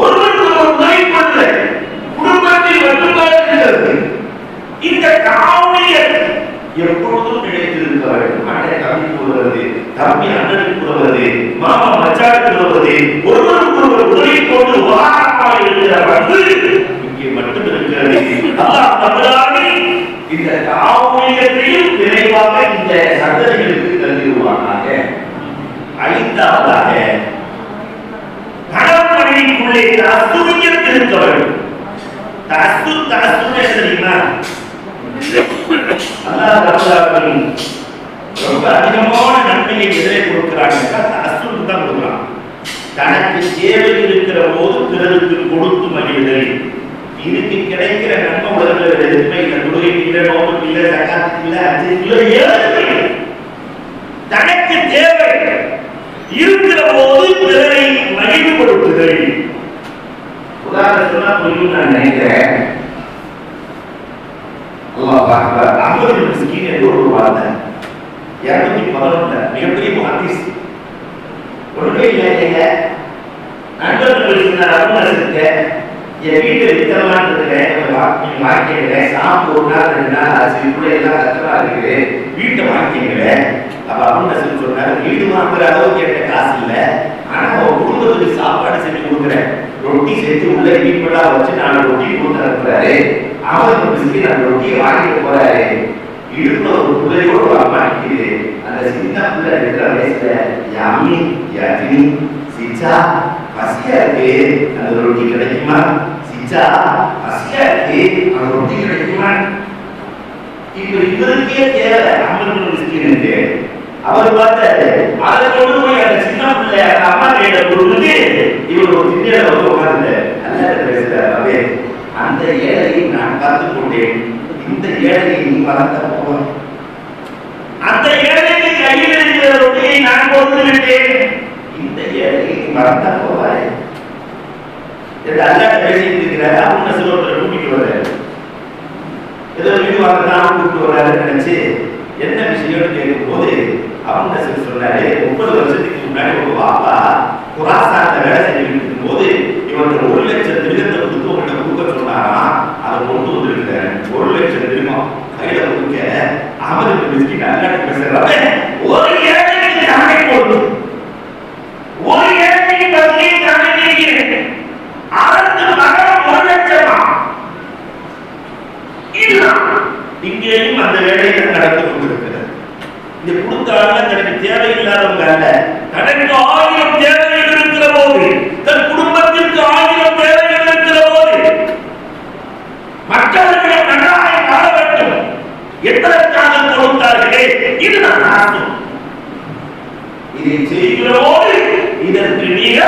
ஒருவருக்கு ஒருவர் உதவி கொள்வது குடும்பத்தில் மட்டும்தான் இருக்கிறது. இந்த காவலியர் எப்பொழுதும் நினைத்திருக்க வேண்டும். அண்ணன் தம்பி கூறுவது, தம்பி அண்ணனுக்கு கூறுவது, மாமா மச்சானுக்கு கூறுவது, ஒருவருக்கு ஒருவர் உதவி கொண்டு உதாரணமாக இருக்கிற பண்பு இங்கே மட்டும் இருக்கிறது. அல்லாஹ் தஆலா இந்த காவலியத்தையும் விரைவாக இந்த சந்ததிகளுக்கு தந்திருவானாக. 5ஆவதாக கணவன் மனைவிக்குள்ளே தஸ்துரியம் இருக்க வேண்டும். தஸ்துர் தெரியுமா? அல்லாஹ் தஆலா ரொம்ப அதிகமான நன்மையை எதிரே கொடுக்கிறாங்க. தஸ்துர் தான் கொடுக்கிறான். தனக்கு தேவை இருக்கிற போது பிறருக்கு கொடுத்து மகிழ்தல். இதுக்கு கிடைக்கிற நன்மை உலகில் எதுவுமே இல்லை. தொழுகைக்கு இல்லை, நோம்புக்கு இல்லை, ஜகாத்துக்கு இல்லை, ஹஜ்ஜுக்கு இல்லை, ஏதுமே இல்லை. தனக்கு தேவை இருக்கிற போது பிறரை மகிழ்வுபடுத்துதல். உதாரணம் சொன்னா புரியும் நான் நினைக்கிறேன். அல்லாஹ் அக்பர். அஹ்மது மிஸ்கீன் என்று ஒரு வார்த்தை 211 மிகப்பெரிய ஹதீஸ். ஒன்றுமே இல்லை. நண்பர்கள் என் வீட்டை வித்தரலான்னு இருக்கிறேன், வாங்கிக்கிறேன். சாப்பிட்டு 1 நாள் 2 நாள் ஆச்சு, இப்படி எல்லாம் கஷ்டமா இருக்குது, வீட்டை வாங்கிக்கிறேன். அப்ப அப்படின்னு சொன்னாரு, வீடு வாங்குற அளவுக்கு என்கிட்ட காசு இல்லை, ஆனா அவன் குடும்பத்துக்கு சாப்பாடு செஞ்சு கொடுக்குறேன். ரொட்டி செஞ்சு உள்ள வீட்டுல வச்சு 4 ரொட்டி கொடுத்து அனுப்புறாரு. அவருக்கு பிஸ்கி அந்த ரொட்டியை வாங்கிட்டு போறாரு. இடுப்புல ஒரு பிள்ளையோட ஒரு அம்மா நிற்குது. அந்த சின்ன பிள்ளை இருக்கிற வயசுல யாமி யாத்தினி சிச்சா பசியா இருக்கு, அந்த ரொட்டி கிடைக்குமா? சிச்சா பசியா இருக்கு, அந்த ரொட்டி கிடைக்குமா? இப்ப இவருக்கே தேவை. அம்மன் மிஸ்கினுக்கு அவர் பார்த்தாரு. அதை கொண்டு போய் அந்த சின்ன பிள்ளை அந்த அம்மா கையில கொடுத்துட்டு இவர் ஒரு திண்ணையில வந்து உட்கார்ந்து நல்லா பேசுறாரு. அந்த ஏழையை நான் பார்த்து கொண்டேன், இந்த ஏழையை நீ வளர்த்த போவ, அந்த ஏழைக்கு கையில் இருக்கிற ரொட்டியை நான் கொடுத்து விட்டேன், இந்த ஏழையை நீ வளர்த்த போவாய் என்று அல்லாஹ் பேசிட்டு இருக்கிறார். அவங்க சிலோட்டரை கூட்டிட்டு வர்றாரு. ஏதோ வீடு வாங்கலாம் கூப்பிட்டு வர்றாருன்னு நினைச்சு என்ன விஷயம்னு கேட்கும் போது அவங்க சொன்னாரு, 30 வருஷத்துக்கு முன்னாடி ஒரு பாப்பா குராசான்ல வேலை செஞ்சுட்டு இருக்கும் போது இவருக்கு 1 லட்சம் திருகத்தை கொடுத்து உங்கள்கிட்ட கொடுக்க சொன்னாரா, அதை கொண்டு வந்துருக்கிறேன். 1 லட்சம் திருகம் கையில கொடுக்க அவருக்கு மிஸ்கின் அல்லாஹ் பேசுறாரு. ஒரு ஏழைக்கு தானே போடும், ஒரு ஏழைக்கு பசியை தானே நீக்கிறேன், அதற்கு மகன் 1 லட்சமா இல்ல. இங்கேயும் இன்றைக்கும் அந்த வேலைகள் நடந்து கொண்டிருக்கிறது. இது கொடுத்தாலும் தனக்கு தேவையில்லாதவங்க அல்ல, தனக்கு 1000 தேவைகள் இருக்கிற போது, தன் குடும்பத்திற்கு 1000 தேவைகள் இருக்கிற போது மற்றவர்களை நன்றாக வாழ வேண்டும் என்பதற்காக கொடுத்தார்களே, இதுதான் அர்த்தம். இதை செய்கிறோடு இதற்கு நீங்க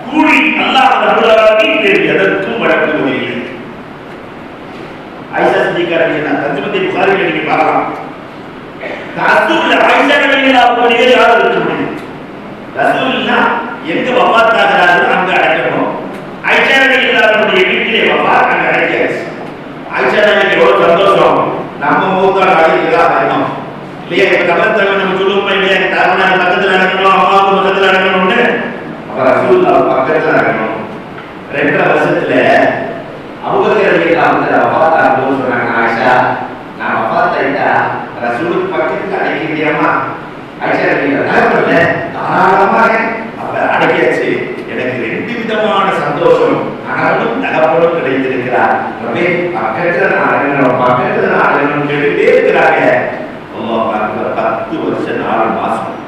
கூலி அல்லாஹ் ரப்பல் ஆலமீன் எதற்கும் வழங்குவதில்லை. ஆயிஷா சித்திகா ரலியல்லாஹு அன்ஹா தர்ஜுமத்தை புகாரியில் நீங்க பார்க்கலாம். ரசூல் ஆயிஷா ரலியல்லாஹு அன்ஹா யார் இருக்கிறது? ரசூலுல்லாஹ் எங்க வஃபாத் ஆகிறார்கள் அங்க அடக்கணும். ஆயிஷா ரலியல்லாஹு அன்ஹா வீட்டிலே வஃபாத் அங்க அடக்கியாச்சு. ஆயிஷா ரலியல்லாஹு எவ்வளவு சந்தோஷம், நம்ம மூத்தாள் அடிக்கிறதா வரணும் இல்லையா? இப்ப கபர்தங்க நம்ம சொல்லுவோம் இல்லையா, தாரமான பக்கத்துல அடக்கணும், அம்மாவுக்கு பக்கத்துல அடக்கணும்னு. அப்ப ரசூலுல்லாஹ் பக்கத்துல அடக்கணும். 2 வருஷத்துல அபூபக்கர் ரலியல்லாஹு அன்ஹு வஃபாத் ஆகும்போது சொன்னாங்க, ஆயிஷா நான் வஃபாத் ஆயிட்டா ரசூலுக்கு பக்கத்துல அடக்கிறியாமா? ஆயிஷா ரலியல்லாஹு அன்ஹா தாராளமாக அப்ப அடக்கியாச்சு. எனக்கு 2 விதமான சந்தோஷம், கணவனும் தகப்பனும் கிடைத்திருக்கிறார். ரபே பக்கத்துல அடங்கணும், பக்கத்துல அடங்கணும் கேட்டுட்டே இருக்கிறாங்க. அல்லாஹ் அக்பர். 10 வருஷம் 4 மாசம்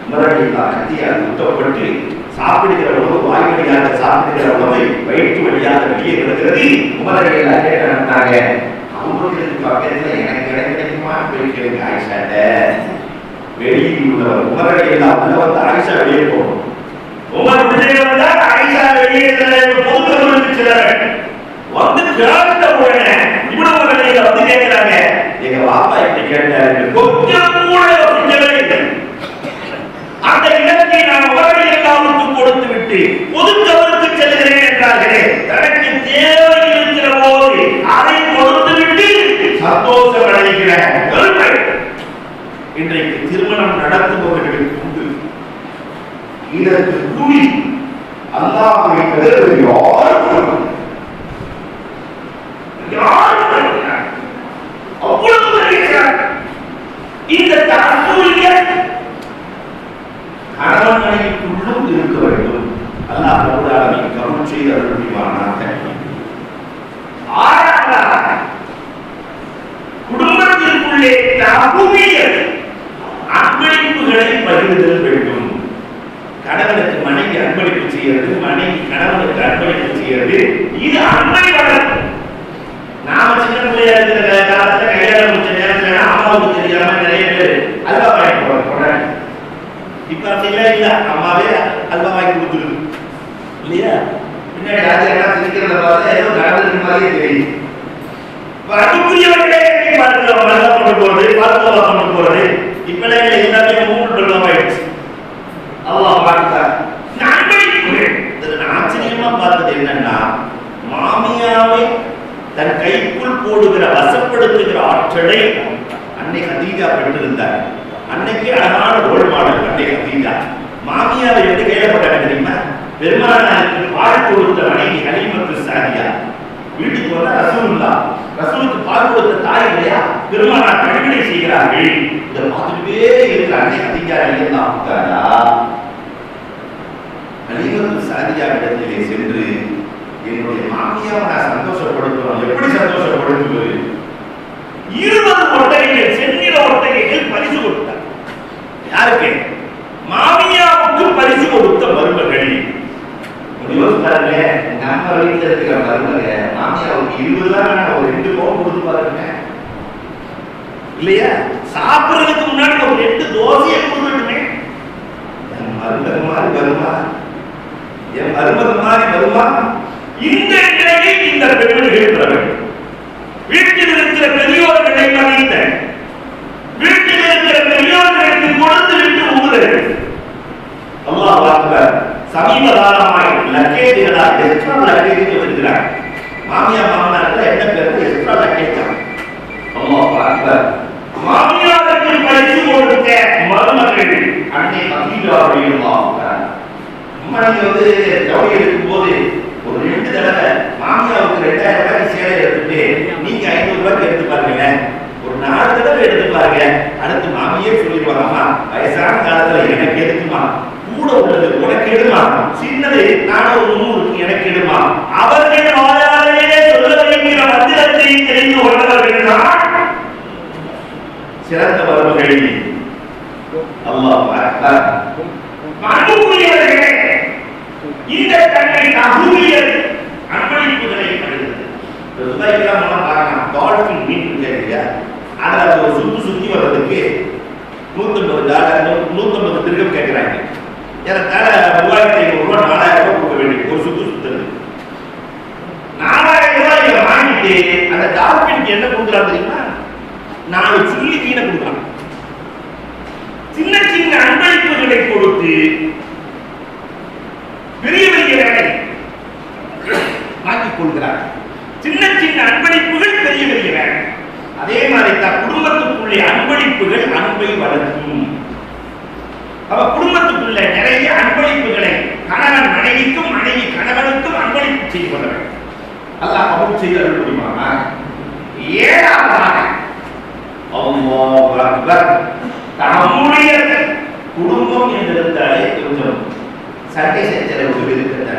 உமரடியில் கத்தியால் குத்தப்பட்டு சாப்பிடுகிற உணவு வாய் வழியாக சாப்பிடுகிற உணவை வயிற்று வழியாக வெளியே வருகிறது. உமரடியில் கேட்டாங்க, அவங்களுக்கு பக்கத்துல எனக்கு இடம் கிடைக்குமா போய் ஆயிஷாட்ட. வெளியில் உள்ளவர் உமரடியில் வந்து ஆயிஷா வெளியே போகணும். உமர் உள்ளே வந்தா ஆயிஷா வெளியே பொதுக்களுக்கு சிலர் வந்து கேட்ட உடனே இவ்வளவு வகையில வந்து கேட்கிறாங்க, எங்க பாப்பா இப்படி கேட்டாரு, கொஞ்சம் கூட யோசிக்கவே இல்லை. அந்த இடத்தை நான் உமரடியல்லாவுக்கு கொடுத்து விட்டு பொதுத்தவருக்கு செல்கிறேன் என்றார்களே, தனக்கு தேவை இருக்கிற போது அதை கொடுத்து விட்டு சந்தோஷம் அடைகிற பெருமை இன்றைக்கு திருமணம் நடத்துபவர்களுக்கு உண்டு. இதற்கு கூலி அல்லாஹ்வை தவிர யாரும் அவ்வளவு இந்த தாசூரிய கணவன் மனைவிக்குள்ளும் இருக்க வேண்டும். அல்லாஹ் ரப்பல் ஆலமீன் கருணை செய்து அருள் புரிவானாக. குடும்பத்திற்குள்ளே தகுதியல் அன்பளிப்புகளை பகிர்தல் வேண்டும். கணவனுக்கு மனைவி அன்பளிப்பு செய்யறது, மனைவி கணவனுக்கு அன்பளிப்பு செய்யறது, இது அன்பை வளர்க்கும். நாம சின்ன பிள்ளையா இருக்கிற காலத்துல கல்யாணம் முடிச்ச நேரத்துல அம்மாவுக்கு தெரியாம நிறைய பேர் அல்வா வாங்கி போறாங்க. இப்ப அப்படிலாம் இல்ல, அம்மாவே அல்வா வாங்கி கொடுத்துருது இல்லையா? பின்னாடி ராஜா சிரிக்கிறத பார்த்தா ஏதோ நடந்துருக்கு மாதிரியே தெரியும். அதுக்குரியவர்களே கொண்டு போறது, மருத்துவ கொண்டு போறது, இப்ப எல்லாமே 3 டொலம் ஆயிடுச்சு. அல்லாஹ் பார்த்தார். ஆச்சரியமா பார்த்தது என்னன்னா, மாமியாவை தன் கைக்குள் போடுகிற வசப்படுத்துகிற ஆற்றலை அன்னை கதீஜா பெற்றிருந்தார். அன்னைக்கு அழகான ரோல் மாடல் அன்னை கதீஜா. மாமியாவை எப்படி கேட்கப்பட்டாங்க தெரியுமா? பெருமானாருக்கு பால் கொடுத்த மனைவி ஹலீமத்து சாதியா வீட்டுக்கு வந்தா ரசூலுல்லாஹ், ரசூலுக்கு பால் கொடுத்த தாய் இல்லையா, பெருமானார் பணிவிடை செய்கிறார்கள். இதை பார்த்துட்டே இருக்கிற அன்னை கதீஜா ரலியல்லாஹு தஆலா ஹலீமத்து சாதியா இடத்திலே சென்று, என்னுடைய மாமியாவை நான் சந்தோஷப்படுத்தணும், எப்படி சந்தோஷப்படுத்துவது? 20 ஒட்டகைகள், செந்நிற ஒட்டகைகள் பரிசு கொடுத்தார். யாருக்கு? மாமியாவுக்கு பரிசு கொடுத்த மருமகள். யோசித்தாருங்க, நம்ம வீட்டில் இருக்கிற மருமக மாமியாவுக்கு 20 தான் ஒரு 2 பவுன் கொடுத்து பாருங்க இல்லையா? சாப்பிடுறதுக்கு முன்னாடி ஒரு 2 தோசையை கொடுத்துட்டுமே. என் மருமக மாதிரி வருமா? என் மருமக மாதிரி வருமா? இந்த நிலையை இந்த பெண்மணிகள் பெற வேண்டும். வீட்டில் இருக்கிற பெரியோர்களை மதித்த, வீட்டில் இருக்கிற பெரியோர்களுக்கு கொடுத்து விட்டு ஊதுறது. அல்லாஹ் அக்பர். சமீப காலமாய் லக்கேஜுகளாக எக்ஸ்ட்ரா லக்கேஜ் வருகிறார். மாமியார் மாமனாருக்கு என்ன பேரு? Extra luggage. அல்லாஹ் அக்பர். மாமியாருக்கு பரிசு கொடுத்த மருமகள் அன்னை கதீஜா ரலியல்லாஹு அன்ஹா. அம்மாடி ஜவுளி எடுக்கும் போது ஒரு 2 தடவை மாமியாவுக்கு 2000 ரூபாய்க்கு சேலை எடுத்துட்டு நீங்க 500 ரூபாய்க்கு எடுத்து பாருங்க, ஒரு 4 தடவை எடுத்து பாருங்க. அடுத்து மாமியே சொல்லிடுவாங்கம்மா, வயசான காலத்துல எனக்கு எதுக்குமா, கூட உள்ளது உனக்கு எடுமா, சின்னது 400 100 எனக்கு எடுமா. அவர்கள் வாயாலேயே சொல்ல வைக்கிற மந்திரத்தை தெரிந்து கொண்டவர்கள் சிறந்த மருமகள். அல்லாஹ் அக்பர். அன்புக்குரியவர்களே, இந்த தன்மை தகுதியல் அன்பளிப்புகளை படுகிறது. துபாய்க்கெல்லாம் பார்க்கலாம், டால்பின் மீன் இல்லையா, அதில் ஒரு சுத்தி வர்றதுக்கு $150 $150 திருகம் கேட்கிறாங்க. ஏறத்தாழ $3500 $4000 கொடுக்க வேண்டிய ஒரு சுத்துறது. $4000 வாங்கிட்டு அந்த டால்பின் என்ன கொடுக்குறாங்க தெரியுமா? 4 சுள்ளி மீனை கொடுக்குறாங்க. சின்ன சின்ன அன்பளிப்புகளை கொடுத்து பெரிய பெரிய வேலை மாற்றிக் கொள்கிறார். சின்ன சின்ன அன்பளிப்புகள் பெரிய பெரிய வேலை. அதே மாதிரி தான் குடும்பத்துக்குள்ளே அன்பளிப்புகள் அன்பை வளர்க்கும். அவ குடும்பத்துக்குள்ள நிறைய அன்பளிப்புகளை கணவன் மனைவிக்கும் மனைவி கணவனுக்கும் அன்பளிப்பு செய்து கொள்ள வேண்டும். அல்லாஹ் கபூல் செய்ய முடியுமா? ஏழாவதாக அல்லாஹ் அக்பர். நம்முடைய குடும்பம் என்றிருந்தாலே கொஞ்சம் சண்டை சச்சரவு இருக்கிறது.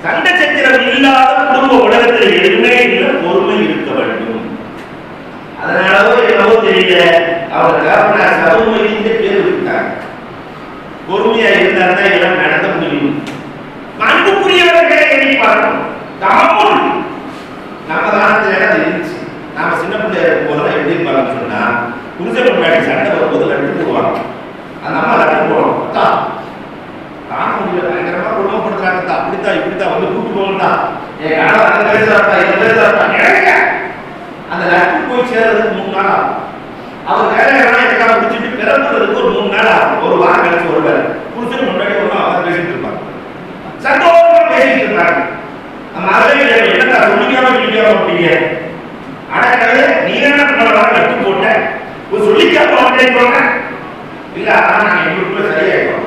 சண்டை சச்சரவு இல்லாத குடும்ப உலகத்தில் எதுவுமே இல்லை. பொறுமை இருக்க வேண்டும். அதனாலவோ என்னவோ தெரியல, அவருக்கு சதுமையின் பேர் இருக்காங்க. பொறுமையா இருந்தால்தான் எல்லாம் நடத்த முடியும். அன்புக்குரியவர்களை எண்ணிப்பார்கள். தாமுல் நம்ம காலத்துல இருந்துச்சு. நாம சின்ன பிள்ளையா இருக்கும் போதெல்லாம் எப்படி இருப்பாங்கன்னு சொன்னா, புருஷன் முன்னாடி சண்டை வரும்போது லட்டு போடுவாங்க. அந்த அம்மா லட்டு போடுவோம். தாங்க முடியல, பயங்கரமா குடும்பப்படுத்துறாங்க. அப்படித்தான் இப்படித்தான் வந்து கூட்டு போகணும்டா, என் கணவர் அந்த பேசுறாட்டா இந்த பேசுறாட்டா. அந்த லட்டு போய் சேர்றதுக்கு 3 நாள் ஆகும். அவர் வேலையெல்லாம் எனக்காக முடிச்சுட்டு பிறப்புறதுக்கு ஒரு 3 நாள் ஆகும். ஒரு வாரம் கழிச்சு வருவார். புருஷன் முன்னாடி ஒரு அவர் பேசிட்டு இருப்பாங்க, சந்தோஷமா பேசிட்டு இருப்பாங்க. அந்த அளவில் என்னடா சொல்லிக்காம அப்படிங்க அடக்கவே நீ என்ன பண்ணலாம் லட்டு போட்ட ஒரு சொல்லிக்காம அப்படின்னு சொல்ற இல்ல. அதான் நாங்க எங்களுக்குள்ள சரியாயிட்டோம்.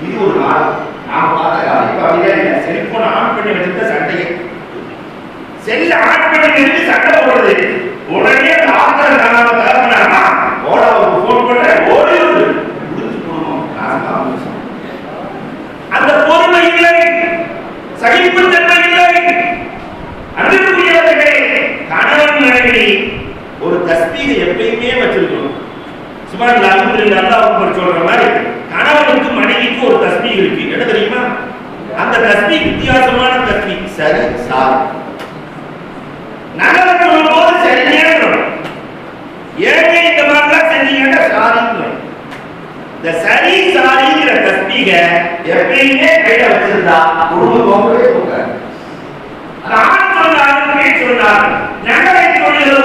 இது ஒரு நாள் நாம பார்த்த காலம். இப்ப அப்படியே இல்லை. செல்போன் ஆன் பண்ணி வச்சிருக்க சண்டையை, செல்ல ஆன் பண்ணி வச்சு சண்டை போடுறது. உடனே ஆத்திர காணாம தரப்பினா ஓட ஒரு போன் பண்ற ஓடி முடிச்சு போடணும். அந்த பொறுமை இல்லை, சகிப்புத்தன்மை இல்லை. அன்புக்குரியவர்களே, கணவன் மனைவி ஒரு தஸ்பீகை எப்பயுமே வச்சிருக்கணும். சுப்ஹானல்லாஹ் அல்ஹம்துலில்லாஹ் அல்லாஹ் அக்பர் சொல்ற மாதிரி கணவனுக்கு மனைவிக்கு ஒரு தஸ்பீக் இருக்கு. என்ன தெரியுமா? அந்த தஸ்பீக் வித்தியாசமான தஸ்பீக். சரி சாரி நல்லது சொல்லும்போது சரியான ஏங்க இந்த மாதிரிலாம் செஞ்சீங்கன்னா சாரிங்க. இந்த சரி சாரிங்கிற தஸ்பீக எப்பயுமே கையில வச்சிருந்தா குடும்பம் போகவே போகாது. ஆண் சொன்னாலும் பெண் சொன்னாலும் நகரை சொல்லுகிற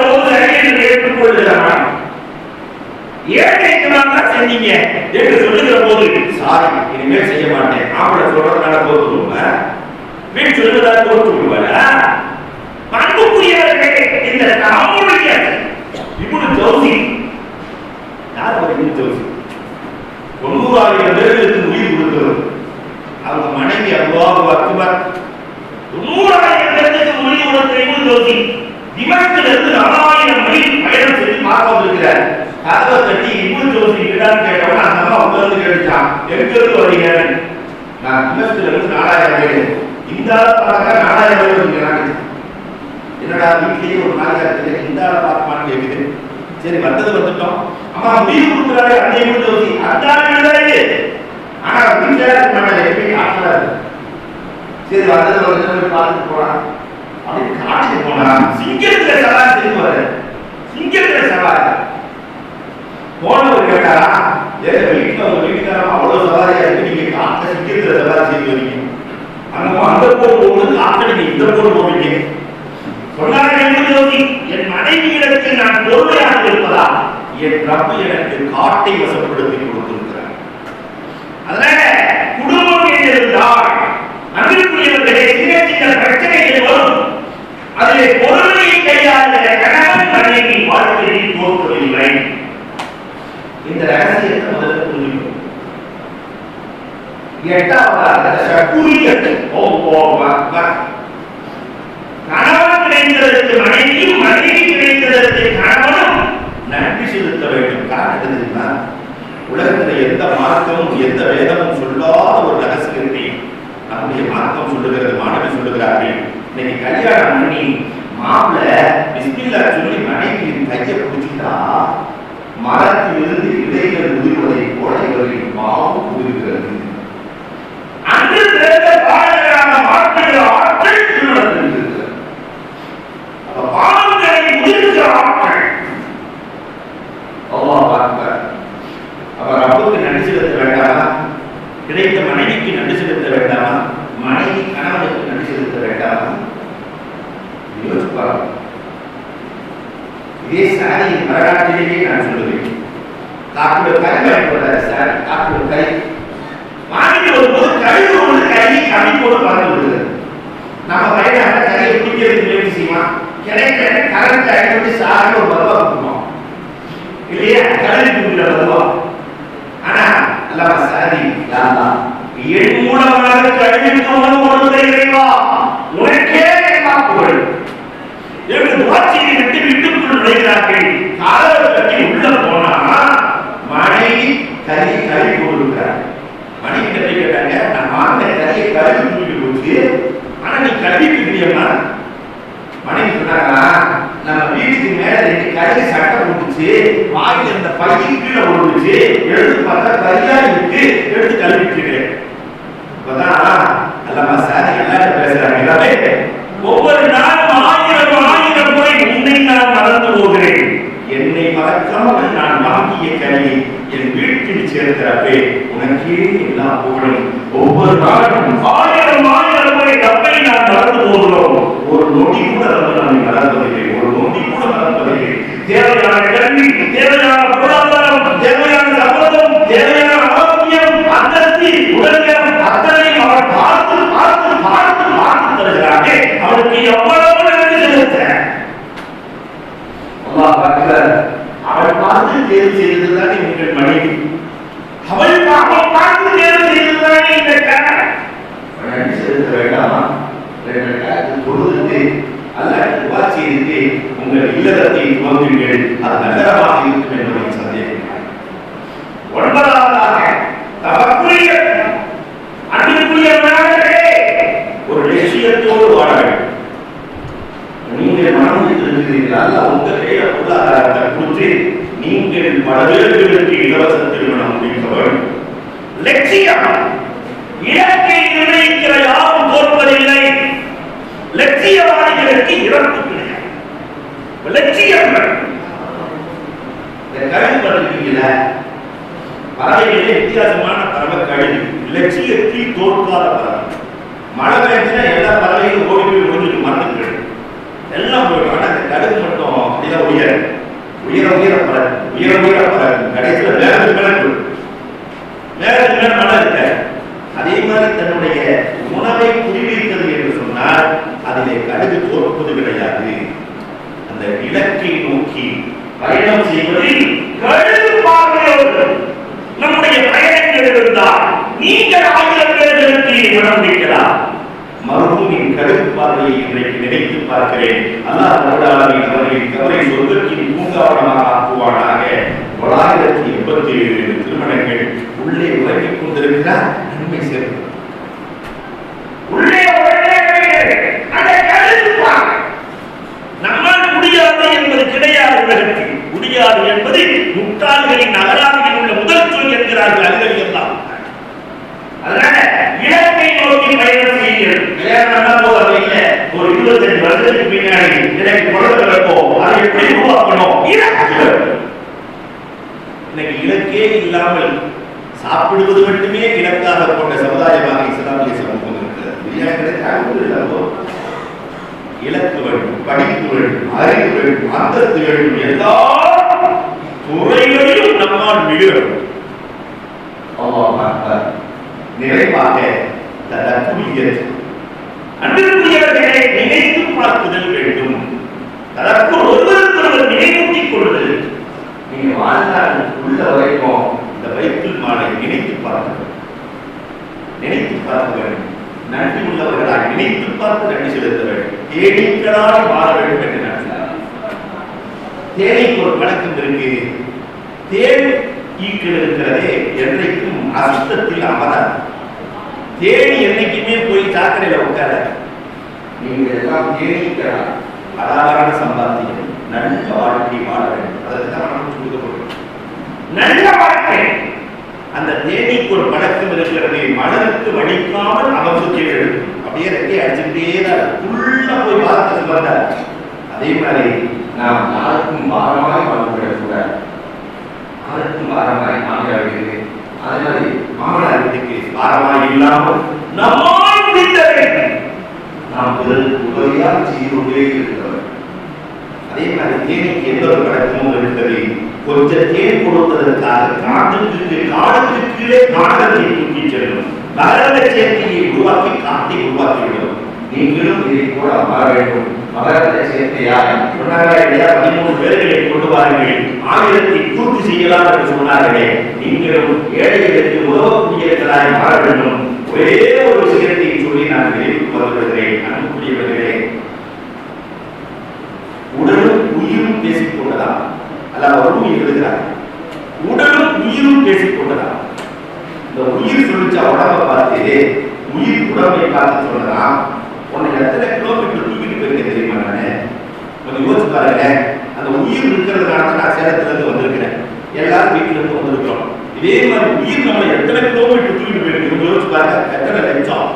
போது சரி என்று ஏற்றுக்கொள்கிறான். ஏங்க இந்த மாதிரிலாம் செஞ்சீங்க என்று சொல்லுகிற போது சாரி இனிமேல் செய்ய மாட்டேன். ஆம்பளை சொல்றதுனால தோற்றுருவா, பெண் சொல்லுவதால் தோற்றுருவா. அன்புக்குரியவர்களே, இந்த நம்முடைய இப்னு ஜௌசி யார்? இப்னு ஜௌசி 90000 பேருக்கு உயிர் கொடுத்தவர். அவங்க மனைவி அல்லாஹு அக்பர் 90000 பேருக்கு உயிர் கொடுத்த இப்னு ஜௌசி திமஷ்கிலிருந்து 4000 மைல் பயணம் செய்து பார்க்க வந்திருக்கிறார். கதவை தட்டி இப்னு ஜௌசி கிட்டான்னு கேட்டவன அந்த அம்மா உட்கார்ந்து கேட்டுச்சான், எங்கிருந்து வரீங்க? நான் திமஷ்கிலிருந்து 4000 மைல். இந்த பார்க்க 4000 மைல் இருக்கிறாங்க. என்னடா வீட்லயே ஒரு நாள் இருக்குது, இந்த ஆளை பார்ப்பான்னு கேட்குது. சரி வந்தது வந்துட்டோம். அம்மா உயிர் கொடுக்குறாரு அந்த இப்னு ஜௌசி அதானே. ஆனா வீட்டுல நம்ம எப்பயும் காட்டுறாரு. சரி வந்தது வந்து பார்த்துட்டு போறான். அப்படி காட்டுக்கு போனா சிங்கத்துல சவாரி செய்வாரு. சிங்கத்துல சவாரி போனவர் கேட்டாரா, வீட்டுல உங்க வீட்டுக்காரமா அவ்வளவு சவாரியா இருக்கு, நீங்க காட்டுல சிங்கத்துல சவாரி செய்து வரீங்க. அந்த போர் போகும்போது காட்டுல நீங்க இந்த போர் போவீங்க. என் மனைவியிடத்தில் நான் பொறுமையாக இருப்பதா என் ரப்பு எனக்கு காட்டை வசப்படுத்தி கொடுத்திருக்கிறார். அதனால குடும்பம் என்றிருந்தால் அன்பிற்குரியவர்களே, சின்ன சின்ன பிரச்சனைகள் வரும். அதிலே பொறுமையை கையாளுகிற கணவன் மனைவி வாழ்க்கையில் தோற்றவில்லை. இந்த ரகசியத்தை முதல்ல புரிஞ்சுக்கணும். 8வது சக்குரியத்தை கணவன் கிடைத்ததற்கு மனைவியும், மனைவி கிடைத்ததற்கு கணவனும் நன்றி செலுத்த வேண்டும். காரணம் தெரியுமா? உலகத்தில் எந்த மார்க்கமும் எந்த வேதமும் சொல்லாத ஒரு ரகசியத்தை நம்முடைய மார்க்கம் சொல்லுகிறது. மாணவி சொல்லுகிறார்கள், இன்னைக்கு கல்யாணம் பண்ணி மாப்பிள்ள பிஸ்மில்லா சொல்லி மனைவியின் மரத்திலிருந்து இலைகள் உதிர்வதை போல இவர்களின் பாவம் உதிர்கிறது. அன்று பிறந்த பாடகரான மாற்றுகிற ஆற்றல் திருமணத்தில் இருக்கிறது. பாவங்களை உதிர்கிற ஆற்றல் அல்லாஹ் அக்பர். அவர் அப்புக்கு நன்றி செலுத்த வேண்டாமா? கிடைத்த மனைவிக்கு நன்றி செலுத்த வேண்டாமா? மனைவி கணவனுக்கு நன்றி செலுத்த வேண்டாமா? யோசிப்பார். இதே சாதியின் வரலாற்றிலேயே நான் சொல்லுவேன். காப்பிட கை பயன்படுற சாரி காப்பிட கை வாங்கிட்டு வரும்போது கழுவு ஒரு கையை கவிப்போடு பார்த்து விடுது. நம்ம பையனாக கையை பிடிக்கிறதுக்கு முயற்சி செய்வான். கிடைக்கிற கரண்ட் அடிப்பட்டு சாரி ஒரு பருவா கொடுப்போம் இல்லையா? கலரி கொடுக்கிற பருவா. ஆனா அல்லவா சாதி யாரா என் மூலமாக கழுவிக்கு ஒன்று இறைவா உனக்கே எல்லா புகழ் என்று துவாட்சியை விட்டு வீட்டுக்குள் நுழைகிறார்கள். காலர் கட்டி உள்ள போனா மனைவி கறி கழுவி கொடுக்கிறார். மனைவி கட்டி கேட்டாங்க, நான் வாங்கின கறியை கழுவி தூக்கிட்டு போச்சு, ஆனா நீ கழுவிட்டு இருக்கியம்மா. மனைவி சொன்னாங்களா, நம்ம வீட்டுக்கு மேல 2 கறி சட்டை போட்டுச்சு, வாயில இருந்த பையன் கீழே ஓடுச்சு, எடுத்து பார்த்தா கறியா இருக்கு, எடுத்து கழுவிட்டு இருக்கிறேன். இப்பதான் அல்லமா சாதி எல்லாரும் பேசுறாங்க. எல்லாமே ஒவ்வொரு நாளும் ஆயிரம் முறை உன்னை நான் மறந்து போகிறேன். என்னை மறக்காமல் நான் வாங்கிய கல்வி என் வீட்டில் சேர்க்கிறப்பே உனக்கே எல்லா புகழும். ஒவ்வொரு நாளும் ஆயிரம் முறை தப்பை நான் மறந்து போகிறோம். ஒரு நொடி கூட நான் மறப்பதில்லை, ஒரு நொடி கூட மறப்பதில்லை. தேவையான கல்வி, தேவையான பொருளாதாரம், தேவையான சம்பந்தம், தேவையான ஆரோக்கியம், அந்தஸ்து, உடல்நலம் அத்தனையும் அவர் பார்த்து பார்த்து பார்த்து பார்த்து தருகிறாங்க. அவருக்கு எவ்வளவு நன்றி செலுத்த அவள் பார்த்து தேர்வு செய்ததுதானே உங்கள் மனைவி. அவள் பார்த்து தேர்வு செய்ததுதானே இந்த நன்றி செலுத்த வேண்டாமா? தொழுது அல்ல வாட்சி இருக்கு உங்கள் இல்லறத்தை துவங்குங்கள். அது நகரமாக இருக்கும் என்பதை சந்தேகம். 9ஆவதாக தவக்குரிய அன்புக்குரிய மனிதர்களே, ஒரு லட்சியத்தோடு வாழ வேண்டும். நீங்கள் மனம் இருக்கிறீர்கள் அல்ல உங்க கையில பொருளாதாரத்தை கொடுத்து நீங்கள் பல பேர்களுக்கு இலவச திருமணம் முடிக்க வேண்டும். லட்சியம் இலக்கை நிர்ணயிக்கிற யாரும் தோற்பதில்லை. லட்சியவாதிகளுக்கு இறப்பு கிடையாது. லட்சியம் கழுகு படுறீங்கள பறவைகளே வித்தியாசமான பறவை கழுகு. லட்சியத்தில் தோற்காத பறவை. மழை பெய்ஞ்சுன்னா எல்லா பறவைகளும் ஓடி போய் முடிஞ்சுட்டு மறந்துட்டு எல்லாம் போயிடும். ஆனா அந்த கழுகு மட்டும் அப்படிதான் உயர பறவை கடைசியில் மேலுக்கு மேல மழை இருக்க. அதே மாதிரி தன்னுடைய உணவை குறிவைத்தது என்று சொன்னால் அதிலே கழுகு தோற்பது கிடையாது. அந்த இலக்கை நோக்கி பயணம் செய்வதில் கழுகு பார்வையோடு நம்முடைய பயணங்கள் இருந்தால் நீங்கள் 1000 பேர்களுக்கு மனம் வைக்கலாம். மருத்துவமின் கழுகு பார்வையை இன்றைக்கு நினைத்து பார்க்கிறேன். அல்லாஹ் ரப்பல் அவர்களின் கவலை சொர்க்கத்தின் பூங்காவனமாக ஆக்குவானாக. 987 திருமணங்கள் உள்ளே உறங்கிக் கொண்டிருக்கிறார். நன்மை சேர்க்கும் உள்ளே நம்மால் முடியாது என்பது கிடையாது. உலகத்தில் முடியாது என்பது முட்டாள்களின் அகராதியில் உள்ள முதல் சொல் என்கிறார்கள் அல்லது எல்லாம். அதனால இலக்கை நோக்கி பயணம் செய்யுங்கள். கல்யாணம் போது இல்லை, ஒரு 25 வருடத்துக்கு பின்னாடி எனக்கு குழந்தை பிறக்கும், அதை எப்படி உருவாக்கணும்? இன்னைக்கு இலக்கே இல்லாமல் சாப்பிடுவது மட்டுமே இலக்காக கொண்ட சமுதாயமாக இஸ்லாமிய சமூகம் இருக்கிறது. இலக்கு வேண்டும், படிப்பு வேண்டும், அறிவு வேண்டும், அந்தஸ்து வேண்டும், எல்லா துறைகளிலும் நம்மால் மிக நிறைவாக அன்பிற்குரியவர்களை நினைத்து பார்க்குதல் வேண்டும். அதற்கு ஒருவருக்கொருவர் நினைவூட்டிக் கொள்ளுதல். நீங்க வாழ்நாள் உள்ள வரைக்கும் இந்த வைப்பில் மாலை நினைத்து பார்க்க வேண்டும். நன்றி உள்ளவர்களாக நினைத்து பார்த்து நன்றி செலுத்த வேண்டும். தேனீக்களால் மாற வேண்டும் என்று நினைக்கிறார். தேனீக்கு ஒரு பழக்கம் இருக்கு. தேன் ஈக்கள் இருக்கிறதே என்றைக்கும் அசுத்தத்தில் அமராது. தேனி என்னைக்குமே போய் சாக்கடையில உட்கார. நீங்க எல்லாம் தேனீக்களா அழகான சம்பாத்தியம் நல்ல வாழ்க்கை வாழ வேண்டும். அதற்கு தான் நமக்கு கொடுக்கப்படும். மனதுக்கு வடிக்காமல் அவன் சுற்றிகள் அப்படியே ரெக்கை அடிச்சுக்கிட்டே தான் உள்ள போய் பார்த்து வந்தார். அதே மாதிரி நாம் யாருக்கும் பாரமாய் வாழ்ந்துவிடக்கூடாது. யாருக்கும் பாரமாய் மாமியார் வீடு, அதே மாதிரி மாமனார் வீட்டுக்கு பாரமாய் இல்லாமல் நம்மால் முடிந்தவை நாம் பிறருக்கு உதவியாக செய்து கொண்டே இருக்கிறவர். அதே மாதிரி தேனிக்கு எந்த ஒரு பழக்கமும் இருந்தது. கொஞ்சம் தேன் கொடுப்பதற்காக காடுக்கு கீழே காடத்தை தூக்கி செல்லும். மகரந்த சேர்க்கையை உருவாக்கி காட்டை உருவாக்கிவிடும். நீங்களும் இதை கூட மாற வேண்டும். மகரந்த சேர்க்கையாக சொன்னார்களே 13 பேர்களை கொண்டு வாருங்கள், 1000 பூர்த்தி செய்யலாம் என்று சொன்னார்களே. நீங்களும் ஏழைகளுக்கு உதவக்கூடியவர்களாய் மாற வேண்டும். ஒரே ஒரு விஷயத்தை சொல்லி நான் வெளியிட்டு வருகிறேன். அன்புக்குரியவர்களே, உடலும் உயிரும் பேசிக் கொண்டதா அல்ல? அவரும் எழுதுகிறார், உடலும் உயிரும் பேசிக் கொண்டதா. இந்த உயிர் சொல்லிச்சா உடம்பை பார்த்து, உயிர் உடம்பை பார்த்து சொன்னதா, உன்னை எத்தனை கிலோமீட்டர் தூக்கிட்டு போயிருக்க தெரியுமா? நானு கொஞ்சம் யோசிச்சு பாருங்க. அந்த உயிர் இருக்கிறதுனால நான் சேலத்துல இருந்து வந்திருக்கிறேன், எல்லாரும் வீட்டுல இருந்து வந்திருக்கிறோம். இதே மாதிரி உயிர் நம்மளை எத்தனை கிலோமீட்டர் தூக்கிட்டு போயிருக்கு கொஞ்சம் யோசிச்சு பாருங்க. எத்தனை லட்சம்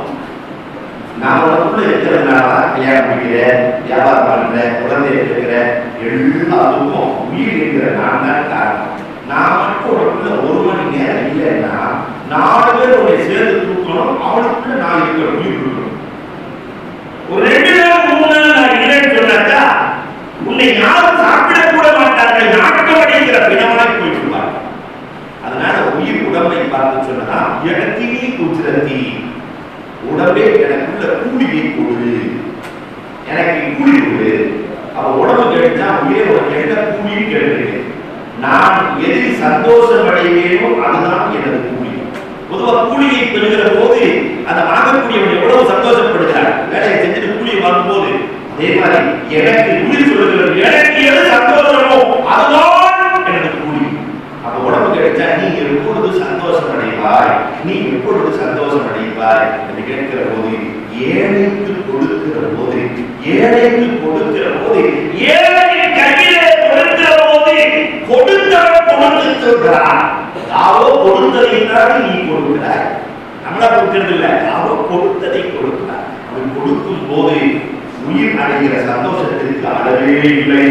நான் உடம்புல இருக்கிறதுனால கல்யாணம் பண்ணிக்கிற, வியாபாரம் பண்ற, குழந்தை இருக்கிற எல்லாத்துக்கும் உயிர் இருக்கிற நான் தான் காரணம். நான் மட்டும் உடம்புல 1 மணி நேரம் இல்லைன்னா 4 பேர் உன்னை சேர்ந்து தூக்கணும். அவனுக்குள்ள நான் இருக்கிற உயிர் இருக்கணும். ஒரு 2 நாள் 3 நாள் நான் இல்லைன்னு சொன்னாக்கா உன்னை யாரும் சாப்பிட கூட மாட்டார்கள். நாட்டம் அடைக்கிற பிணமாய் போயிட்டுருவாங்க. அதனால உயிர் உடம்பை பார்த்து சொன்னா இடத்தினே குஜரத்தி, உடம்பே எனக்குள்ள கூலியை கொடு, எனக்கு கூலி கொடு. அவ உடம்பு கேட்டா உயிரை உனக்கு என்ன கூலின்னு கேட்டு நான் எதில் சந்தோஷம் அடைவேனோ அதுதான் எனது கூலி. பொதுவாக கூலியை பெறுகிற போது அந்த வாங்கக்கூடியவன் எவ்வளவு சந்தோஷப்படுகிறார், வேலையை செஞ்சுட்டு கூலியை வாங்கும் போது. அதே மாதிரி எனக்கு உயிர் சொல்லுகிறது, எனக்கு எது சந்தோஷமோ அதுதான் எனது கூலி. அப்ப உடம்பு கிடைச்சா நீ எப்பொழுது சந்தோஷம் அடைவாய், நீ எப்பொழுது சந்தோஷம் அடைவாய் என்று கேட்கிற போது, ஏழைக்கு கொடுக்கிற போது, ஏழைக்கு கொடுக்கிற போது, ஏழையின் கையிலே கொடுக்கிற போது கொடுத்தவன் கொடுத்து சொல்கிறான். யாரோ கொடுத்ததைத்தான் நீ கொடுக்கிறாய், நம்மளா கொடுக்கிறது இல்லை, யாரோ கொடுத்ததை கொடுக்கிறார். அவன் கொடுக்கும் போது உயிர் அடைகிற சந்தோஷத்திற்கு அளவே இல்லை.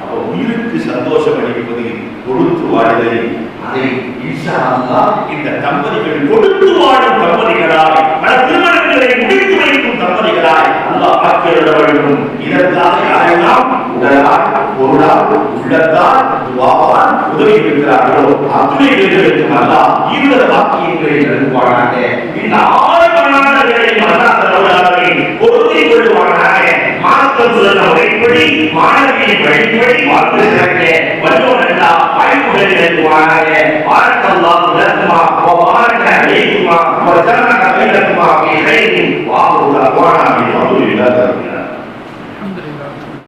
அப்ப உயிருக்கு சந்தோஷம் அளிப்பது கொடுத்து வாழுதல். அதை இன்ஷா அல்லாஹ் இந்த தம்பதிகள் கொடுத்து வாழும் தம்பதிகளாய், பல திருமணங்களை முடித்து வைக்கும் தம்பதிகளாய் அல்லாஹ் ஆக்கிவிட வேண்டும். இதற்காக யாரெல்லாம் உடலால், பொருளால், உள்ளத்தால், துஆவால் உதவி இருக்கிறார்களோ அத்துணை பேர்களுக்கும் அல்லாஹ் ஈருலக வாக்கியங்களை நல்குவானாக. இந்த 6 மரணங்களை அல்லாஹ் தருவானாக, பொருந்தி கொள்வானாக. மார்க்கம் சொன்ன முறைப்படி மாணவியின் வழிபடி வாழ்ந்து சிறக்க வல்லோனல்லா வாய்ப்புகளை நல்குவானாக. பாரக்கல்லாஹு லக்குமா வ பாரக அலைக்குமா வ ஜஅல பைனக்குமா ஃபீ கைரின் வ ஆஹிரு தஅவானா அல்ஹம்துலில்லாஹி.